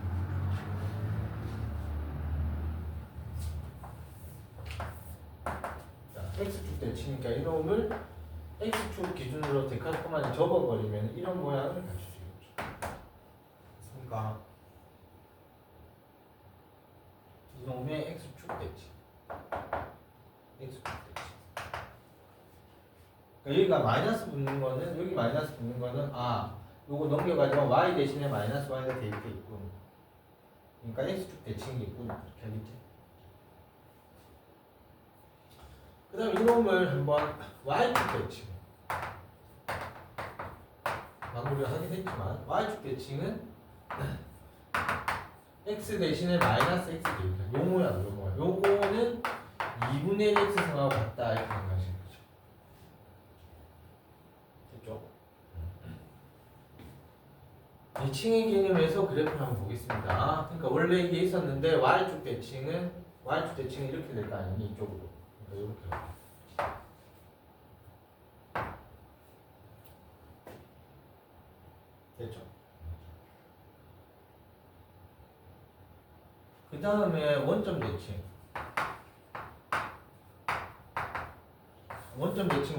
x축 대칭이니까 이놈을 x축 기준으로 데카르트만에 접어버리면 이런 모양을 갖출 수 있겠죠. 그러니까 이놈의 x축 대칭. x축 대칭. 그러니까 여기가 마이너스 붙는 거는 여기 마이너스 붙는 거는 요거 넘겨가지고 y 대신에 마이너스 y가 대입돼 있군. 그러니까 x축 대칭이 있군. 이렇게 하겠지. 그 다음 이놈을 한번 y축 대칭 마무리를 하긴 했지만 y축 대칭은 x 대신에 마이너스 x 대입 요 모양 요거는 2분의 1 x승하고 같다 이렇게 생각하시는 거죠. 됐죠? 대칭의 개념에서 그래프를 한번 보겠습니다. 그러니까 원래 이게 있었는데 y축 대칭은 이렇게 될 거 아니니 이쪽으로 이렇게 됐죠? 그 다음에 원점 대칭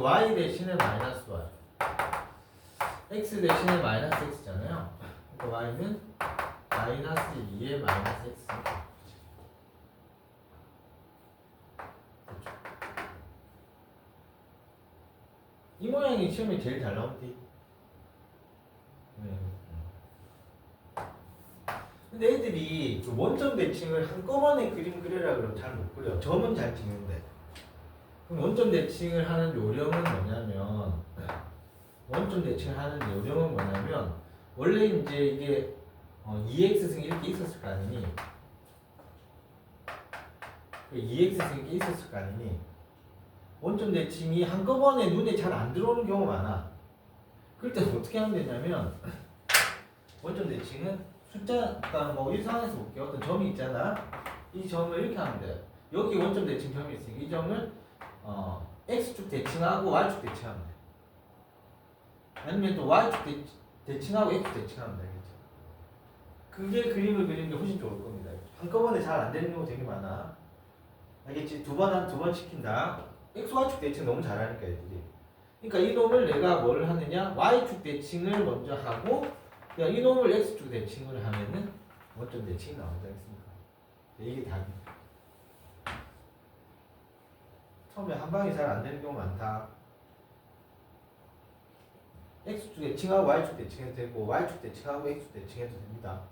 y 대신에 마이너스 y x 대신에 마이너스 x잖아요. 그러니까 y는 마이너스 2에 마이너스 x 이 모양이 시험에 제일 잘 나온디. 근데 애들이 그 원점 대칭을 한꺼번에 그림 그려라 그러면 잘 못 그려. 점은 잘 찍는데. 그럼 원점 대칭을 하는 요령은 뭐냐면, 원점 대칭을 하는 요령은 뭐냐면, 원래 이제 이게 2x승이 이렇게 있었을 거 아니니? 2x승이 이렇게 있었을 거 아니니? 원점 대칭이 한꺼번에 눈에 잘 안 들어오는 경우가 많아. 그럴 때는 어떻게 하면 되냐면, 원점 대칭은 숫자가 뭐 일상에서 볼게요. 어떤 점이 있잖아. 이 점을 이렇게 하면 돼. 여기 원점 대칭 점이 있으니까 이 점을 x축 대칭하고 y축 대칭하면 돼. 아니면 또 y축 대칭하고 x축 대칭하면 되겠죠. 그게 그림을 그리는 게 훨씬 좋을 겁니다. 한꺼번에 잘 안 되는 경우 되게 많아. 알겠지? 두 번 시킨다. x, y축 대칭 너무 잘하니까 애들이. 그러니까 이놈을 내가 뭘 하느냐? y축 대칭을 먼저 하고 그냥 이놈을 x축 대칭을 하면은 원점 대칭이 나오지 않습니까? 이게 답입니다. 처음에 한 방에 잘 안 되는 경우 많다. x축 대칭하고 y축 대칭해도 되고 y축 대칭하고 x축 대칭해도 됩니다.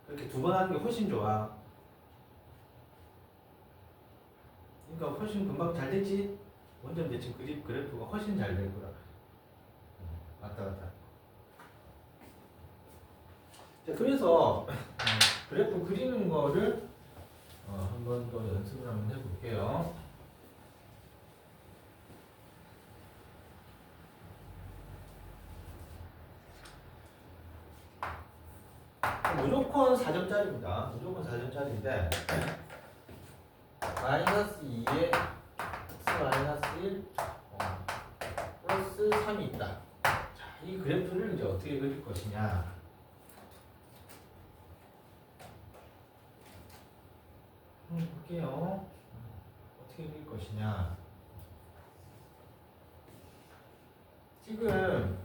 그렇게 두 번 하는 게 훨씬 좋아. 그러니까 훨씬 금방 잘 됐지? 원점 대칭 그래프가 훨씬 잘 될 거라. 왔다 갔다. 자, 그래서 그래프 그리는 거를 한 번 더 연습을 한번 해볼게요. 무조건 4점짜리입니다. 무조건 4점짜리인데 마이너스 2에 x 마이너스 1 플러스 3이 있다. 자, 이 그래프를 이제 어떻게 그릴 것이냐. 볼게요. 어떻게 그릴 것이냐. 지금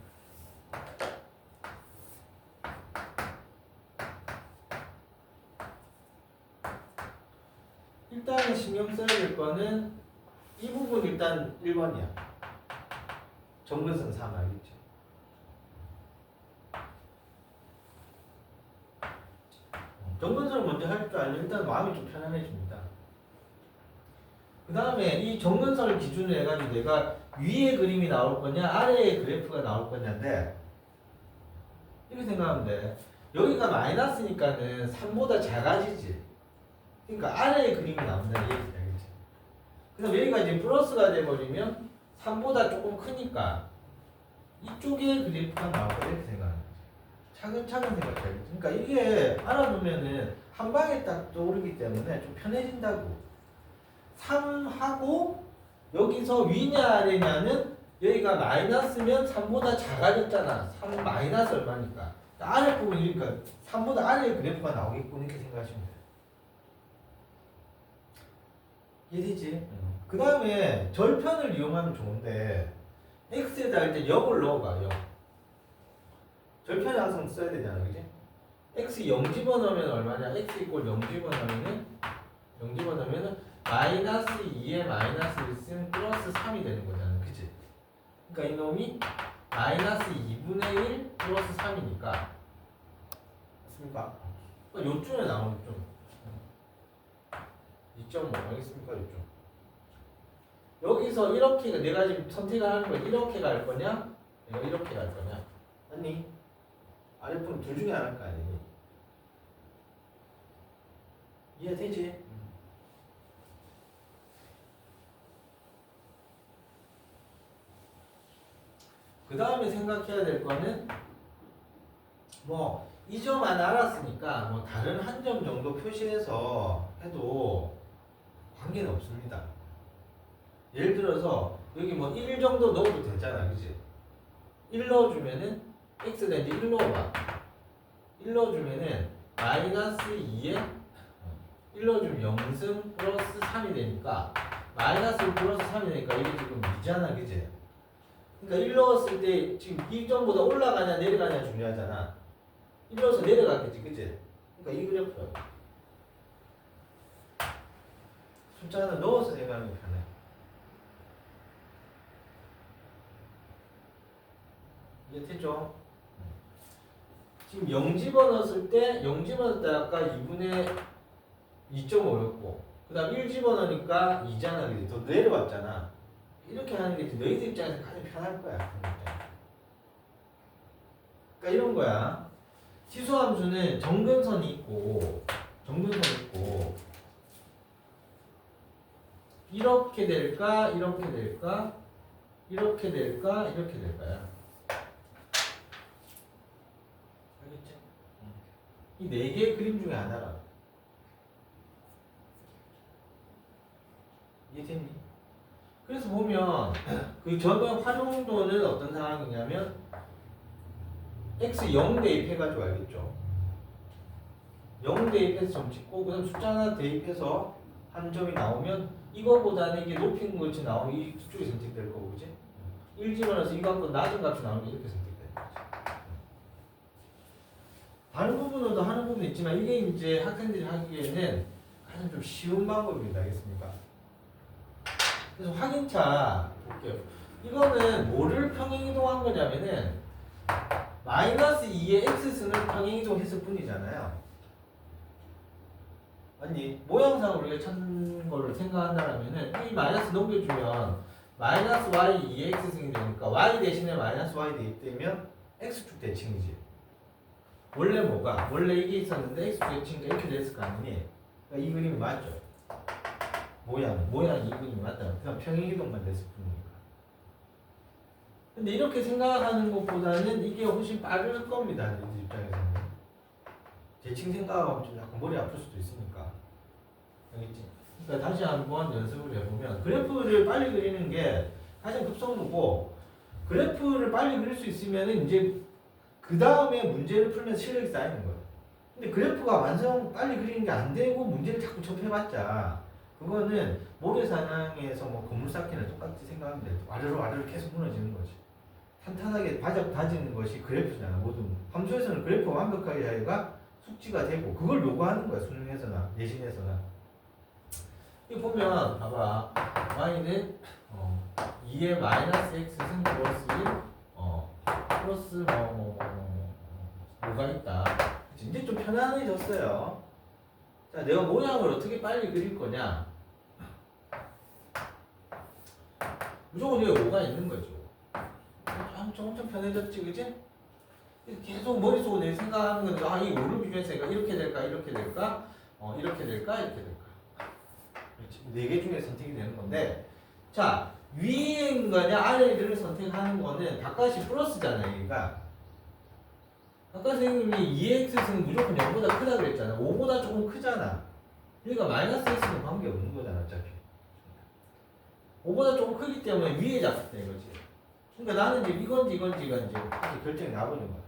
일단은 신경 써야 될 거는 이 부분 일단 1번이야. 정근선 3 알겠죠? 정근선을 먼저 할 줄 알면 일단 마음이 좀 편안해집니다. 그 다음에 이 정근선을 기준으로 해가지고 내가 위에 그림이 나올 거냐 아래에 그래프가 나올 거냐인데 이렇게 생각하면 돼. 여기가 마이너스니까는 3보다 작아지지. 그러니까 아래에 그림이 나온다는 얘기지. 알겠지? 그다음 여기가 이제 플러스가 돼버리면 3보다 조금 크니까 이쪽에 그래프가 나올 거다 이렇게 생각하는 거지. 차근차근 생각해야겠지. 그러니까 이게 알아두면은 한 방에 딱 떠오르기 때문에 좀 편해진다고. 3하고 여기서 위냐 아래냐는 여기가 마이너스면 3보다 작아졌잖아. 3 마이너스 얼마니까. 아래 부분이니까 3보다 아래에 그래프가 나오겠군 이렇게 생각하시면 돼요. 이해되지? 그 다음에 절편을 이용하면 좋은데 x에다 일단 0을 넣어봐. 0. 절편을 항상 써야 되잖아. 그지? x 0 집어넣으면 얼마냐? x 이꼴 0 집어넣으면은 0 집어넣으면은 마이너스 2에 마이너스 1승 플러스 3이 되는 거잖아. 그치? 그러니까 이놈이 마이너스 2분의 1 플러스 3이니까 맞습니까? 요쯤에 나오는 좀 2.5 알겠습니까? 요쯤 여기서 이렇게 내가 지금 선택을 하는 거야. 이렇게 갈 거냐? 내가 이렇게 갈 거냐? 아니 아랫부분 둘 중에 하나일 거 아니니? 이해되지? 그 다음에 생각해야 될 거는 뭐 이 점 안 알았으니까 뭐 다른 한 점 정도 표시해서 해도 관계는 없습니다. 예를 들어서 여기 뭐 1 정도 넣어도 되잖아. 그치? 1 넣어주면은 x가 이제 1 넣어봐. 1 넣어주면은 마이너스 2에 1 넣어주면 0승 플러스 3이 되니까 마이너스 1 플러스 3이 되니까 이게 지금 2잖아. 그치? 그러니까 1 넣었을 때 지금 2점보다 올라가냐 내려가냐 중요하잖아. 1 넣어서 내려갔겠지. 그치? 그러니까 이 그래프야. 숫자는 넣어서 생각하는 게 편해. 이해됐죠? 지금 0 집어넣었을 때 0 집어넣을 때 아까 2분의 2.5였고 그 다음 1 집어넣으니까 2잖아. 그지? 더 내려왔잖아. 이렇게 하는 게 너희들 입장에서 가장 편할 거야. 그러니까 이런 거야. 치수함수는 정근선이 있고 이렇게 될까 이렇게 될까 이렇게 될까 이렇게 될 거야. 알겠지? 이 네 개의 그림 중에 하나라. 이해됐니? 그래서 보면 그 저번 활용도는 어떤 상황이냐면 x 0 대입해가지고 알겠죠? 0 대입해서 점 찍고 그 다음 숫자 하나 대입해서 한 점이 나오면 이거보다는 이게 높인 것이 나오면 이쪽이 선택될 거고 그지? 1 집어넣어서 이거 갖고 낮은 값이 나오면 이렇게 선택될 거지. 다른 부분으로도 하는 부분이 있지만 이게 이제 학생들이 하기에는 가장 좀 쉬운 방법입니다. 알겠습니까? 그래서 확인차 볼게요. 이거는 뭐를 평행이동한 거냐면은 마이너스 2의 x승을 평행이동했을 뿐이잖아요. 아니 모양상으로 우리가 찾는 거를 생각한다면은 이 마이너스 넘겨주면 마이너스 y 2의 x승이 되니까 y 대신에 마이너스 y 대입되면 x축 대칭이지. 원래 뭐가? 원래 이게 있었는데 x축 대칭이니까 이렇게 됐을 거 아니니? 그러니까 이 그림이 맞죠? 모양이 이 그림이 맞다. 그냥 평행이동만 됐을 뿐이니까. 근데 이렇게 생각하는 것보다는 이게 훨씬 빠를 겁니다. 이 입장에서는. 대칭 생각하면 좀 약간 머리 아플 수도 있으니까. 알겠지? 그러니까 다시 한번 연습을 해보면 그래프를 빨리 그리는 게 가장 급선무고 그래프를 빨리 그릴 수 있으면은 이제 그 다음에 문제를 풀면서 실력이 쌓이는 거예요. 근데 그래프가 완성 빨리 그리는 게 안 되고 문제를 자꾸 접해봤자 그거는 모래사장에서 뭐 건물 쌓기는 똑같이 생각하면 돼. 와르르 계속 무너지는 거지. 탄탄하게 바짝 다지는 것이 그래프잖아. 모든 함수에서는 그래프 완벽하게 하기가 숙지가 되고 그걸 요구하는 거야. 수능에서나 내신에서나. 이거 보면 봐봐. y는 2의 마이너스 x승 플러스 1 플러스 뭐가 있다. 이제 좀 편안해졌어요. 자, 내가 모양을 어떻게 빨리 그릴 거냐? 무조건 여기 5가 있는 거죠. 엄청 편해졌지, 그지? 계속 머릿속으로 내 생각하는 건데, 이 5를 비교해서 이렇게 될까, 이렇게 될까, 이렇게 될까, 이렇게 될까. 그렇지. 4개 중에 선택이 되는 건데, 자, 위인 거냐, 아래를 선택하는 거는 바깥이 플러스잖아요, 여기가. 아까 선생님이 2x승은 무조건 0보다 크다 그랬잖아. 5보다 조금 크잖아. 그러니까 마이너스 x는 관계없는 거잖아, 어차피. 5보다 조금 크기 때문에 위에 잡혔다 이거지. 그러니까 나는 이제 이건지 이렇게 결정이 나버린 거야.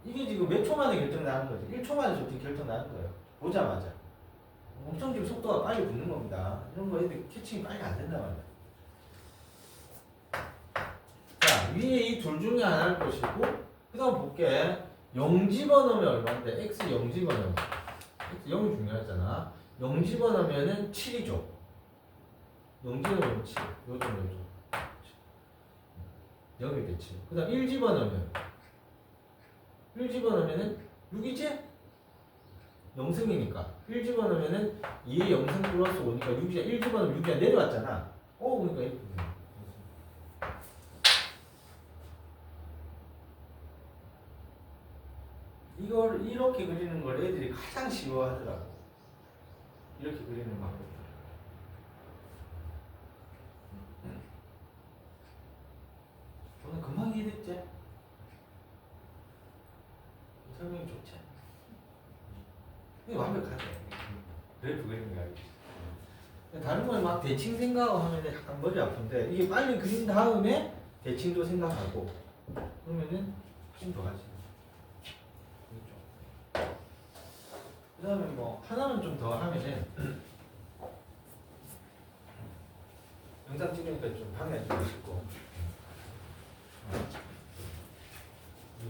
이게 지금 몇 초 만에 결정 나는 거지. 1초 만에 솔직히 결정 나는 거예요. 보자마자. 엄청 지금 속도가 빨리 붙는 겁니다. 이런 거 애들 캐칭이 빨리 안 된단 말이야. 자, 위에 이 둘 중에 하나를 보시고, 그 다음 볼게. 0 집어넣으면 얼마인데? x 0 집어넣으면. x 0이 중요하잖아. 0 집어넣으면은 7이죠. 0 집어넣으면 7. 요점. 0이 됐지. 그 다음 1 집어넣으면. 1 집어넣으면은 6이지? 0승이니까. 1 집어넣으면은 2의 0승 플러스 5니까 6이야. 1 집어넣으면 6이야. 내려왔잖아. 그러니까 이렇게. 이걸 이렇게 그리는 걸 애들이 가장 싫어하더라고. 이렇게 그리는 방법. 저는 금방 이해됐지? 설명이 좋지? 이게 완벽하네. 그래프 그리는 게 아니지. 다른 건 막 대칭 생각하면 약간 머리 아픈데 이게 빨리 그린 다음에 대칭도 생각하고 그러면은 좀 좋아지. 그 다음에 뭐 하나만 좀 더 하면은 영상 찍으니까 좀 방해하지 마시고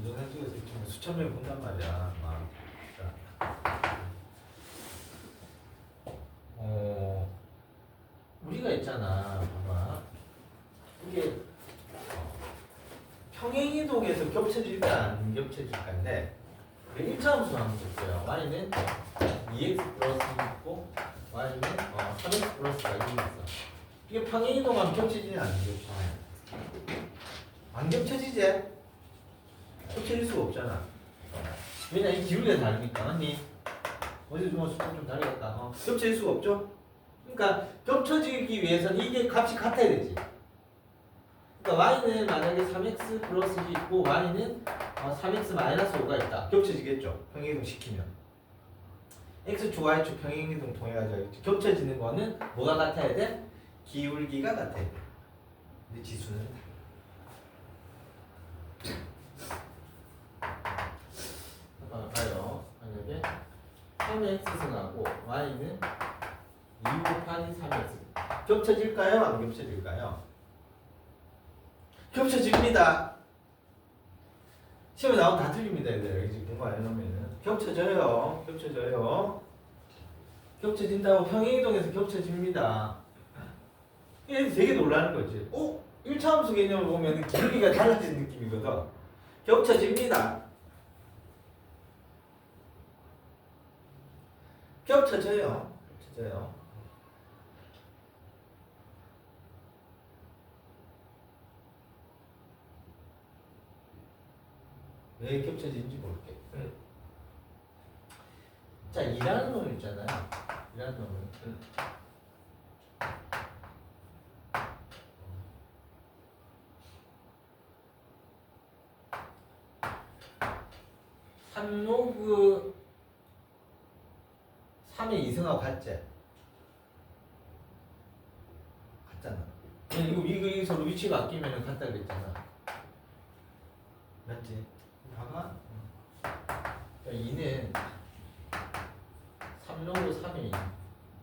영상 찍어서 지금 수천 명이 본단 말이야. 막 우리가 있잖아. 봐봐. 이게 평행이동에서 겹쳐질까 안 겹쳐질까인데 1차함수 한번 볼게요. y는 2x 플러스 있고 y는 3x 플러스가 1이 있어. 이게 평행이동하면 겹쳐지지 안 겹쳐지지? 안 겹쳐지지? 겹쳐질 수가 없잖아. 왜냐 이 기울기가 다르니까. 아니 어디서 뭐 숫자 좀 다르겠다. 겹쳐질 수가 없죠? 그러니까 겹쳐지기 위해서는 이게 값이 같아야 되지. 그러니까 y는 만약에 3x 플러스 1이 있고 y는 3x 마이너스 5가 있다. 겹쳐지겠죠? 평행이동 시키면. x축, y축 평행이동 통해가지고 겹쳐지는 거는 뭐가 같아야 돼? 기울기가 같아야 돼. 근데 지수는 봐요. 만약에 3x 승하고 y는 2 곱하기 3x 겹쳐질까요? 안 겹쳐질까요? 겹쳐집니다. 시험에 나오면 다 틀립니다. 얘들 지금 공부 안 해놓으면은 겹쳐져요. 겹쳐져요. 겹쳐진다고 평행이동에서 겹쳐집니다. 이게 되게 놀라는 거지. 1차함수 개념을 보면 기울기가 달라진 느낌이거든. 겹쳐집니다. 겹쳐져요. 겹쳐져요. 왜 겹쳐지는지 볼게. 자, 2라는 놈 있잖아요. 2라는 놈은 3로그 3의 2승하고 같지? 같잖아. 이거 서로 위치가 바뀌면 같다 그랬잖아. 맞지? 봐봐. 2는 3로그 3의 2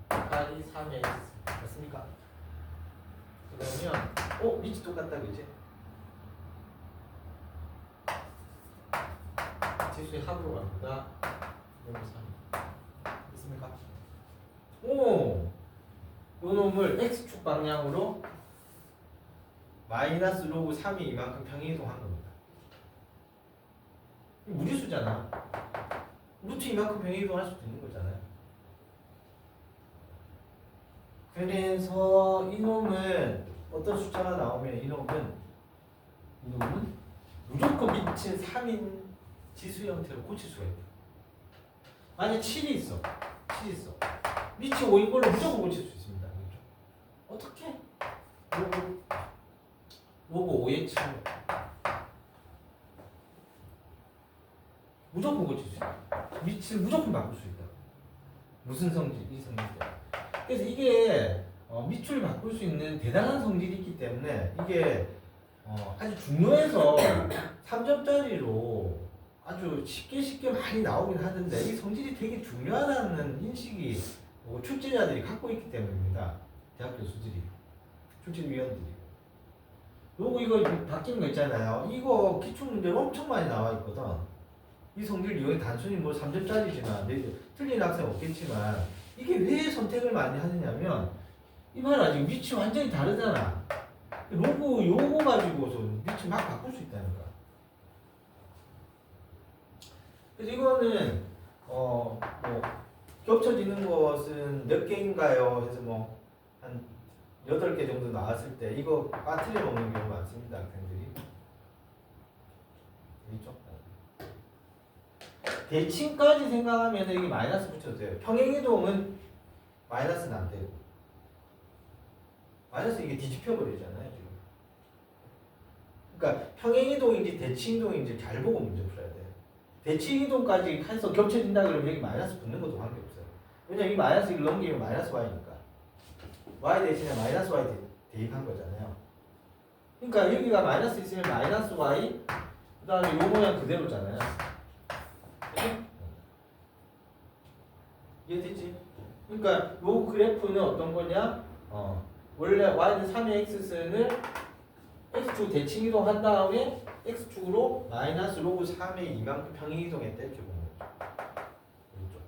곱하기 3의 x 맞습니까? 그러면 위치 똑같다 그지? 지수의 합으로 갑니다. 로그 3 맞습니까? 요 놈을 x축 방향으로 마이너스 로그 3이 이만큼 평행이동한 겁니다. 무리수잖아. 루트 이만큼 평행이동할 수도 있는 거잖아요. 그래서 이놈은 어떤 숫자가 나오면 이놈은 무조건 미친 3인 지수 형태로 고칠 수가 있다. 만약 7이 있어. 7이 있어. 미치 5인 걸로 무조건 고칠 수 있습니다. 그렇죠? 어떻게? 로그 5의 7 무조건 고칠 수 있다. 미치를 무조건 바꿀 수 있다. 무슨 성질? 이 성질 때문에. 그래서 이게 밑줄을 바꿀 수 있는 대단한 성질이 있기 때문에 이게 아주 중요해서 3점짜리로 아주 쉽게 많이 나오긴 하던데 이 성질이 되게 중요하다는 인식이 출제자들이 갖고 있기 때문입니다. 대학 교수들이, 출제위원들이. 요거 이거 바뀐 거 있잖아요. 이거 기출문제로 엄청 많이 나와 있거든. 이 성질 이용이 단순히 뭐 3점짜리지만 틀린 학생 없겠지만 이게 왜 선택을 많이 하느냐면 이봐라 지금 위치 완전히 다르잖아. 로그 요거 가지고서 위치 막 바꿀 수 있다는 거야. 그래서 이거는 뭐 겹쳐지는 것은 몇 개인가요? 해서 뭐 한 8개 정도 나왔을 때 이거 빠트려 먹는 경우 많습니다. 학생들이. 그렇죠? 대칭까지 생각하면 이게 마이너스 붙여도 돼요. 평행이동은 마이너스는 안 되고. 마이너스 이게 뒤집혀 버리잖아요, 지금. 그러니까 평행이동인지 대칭이동인지 잘 보고 문제 풀어야 돼요. 대칭이동까지 해서 겹쳐진다 그러면 여기 마이너스 붙는 것도 관계없어요. 왜냐면 이 마이너스 1 넘기면 마이너스 y니까. y 대신에 마이너스 y 대입한 거잖아요. 그러니까 여기가 마이너스 있으면 마이너스 y 그 다음에 요 모양 그대로잖아요. 이해되지? 그러니까 요 그래프는 어떤 거냐? 원래 y는 3의 x승을 x축 대칭이동 한 다음에 x축으로 마이너스 로그 3의 이만큼 평행이동했다 이렇게 보는 거죠. 그렇죠?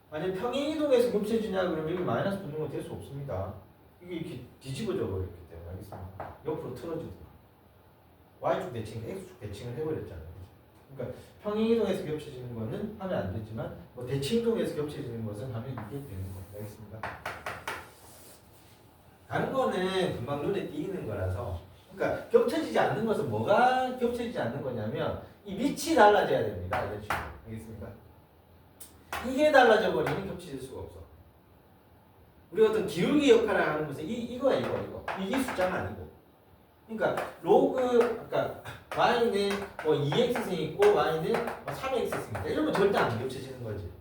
만약 평행이동에서 겹쳐지냐 그러면 여기 마이너스 붙는 건 될 수 없습니다. 이게 이렇게 뒤집어져 버렸기 때문에 알겠습니다. 옆으로 틀어지고. y축 대칭, x축 대칭을 해버렸잖아요. 그러니까 평행이동에서 겹쳐지는 거는 하면 안 되지만 뭐 대칭이동에서 겹쳐지는 것은 하면 이게 되는 겁니다. 알겠습니다. 다른 거는 금방 눈에 띄는 거라서 그러니까 겹쳐지지 않는 것은 뭐가 겹쳐지지 않는 거냐면 이 밑이 달라져야 됩니다. 알겠죠? 알겠습니까? 이게 달라져 버리면 겹쳐질 수가 없어. 우리 어떤 기울기 역할을 하는 것은 이거야 이거. 이게 숫자가 아니고. 그러니까 로그 그러니까 y는 뭐 2x승이 있고 y는 뭐 3x승이 있다. 이러면 절대 안 겹쳐지는 거지.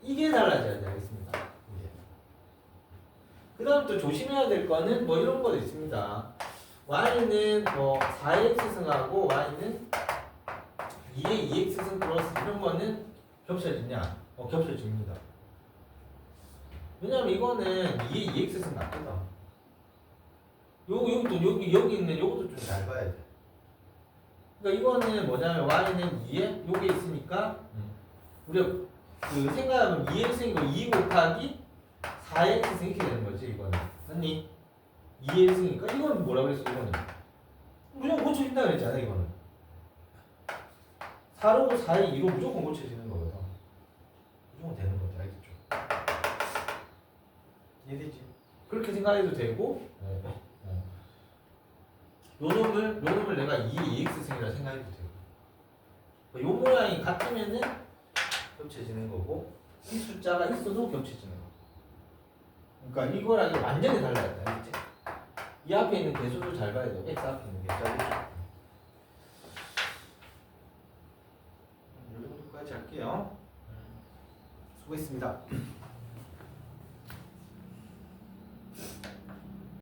이게 달라져야 돼. 알겠습니다. 이게. 그다음 또 조심해야 될 거는 뭐 이런 것도 있습니다. y는 뭐 4x승하고 y는 2의 2x승 플러스 이런 거는 겹쳐지냐? 겹쳐집니다. 왜냐면 이거는 2의 2x승 맞거든. 여기 있는 요것도 좀 잘 봐야 돼. 그러니까 이거는 뭐냐면 y는 2에 요게 있으니까 우리가 그 생각하면 2x승이고 2 곱하기 4x승 이렇게 되는 거지 이거는. 맞니? 2x승이니까 이건 뭐라고 했어 이거는? 무조건 고쳐진다 그랬잖아 이거는. 4로 4에 2로 무조건 고쳐지는 거거든. 무조건 되는 거지 알겠죠? 이해되지? 그렇게 생각해도 되고 요 놈을 내가 2x승이라 생각해도 되고 요 모양이 같으면은 겹쳐지는 거고 이 숫자가 있어도 겹쳐지는 거. 그러니까 이거랑 이거 완전히 달라야 돼. 알겠지? 이 앞에 있는 개수도 잘 봐야 돼. x 앞에 있는 개수. 알겠죠? 이 정도까지 할게요. 수고했습니다.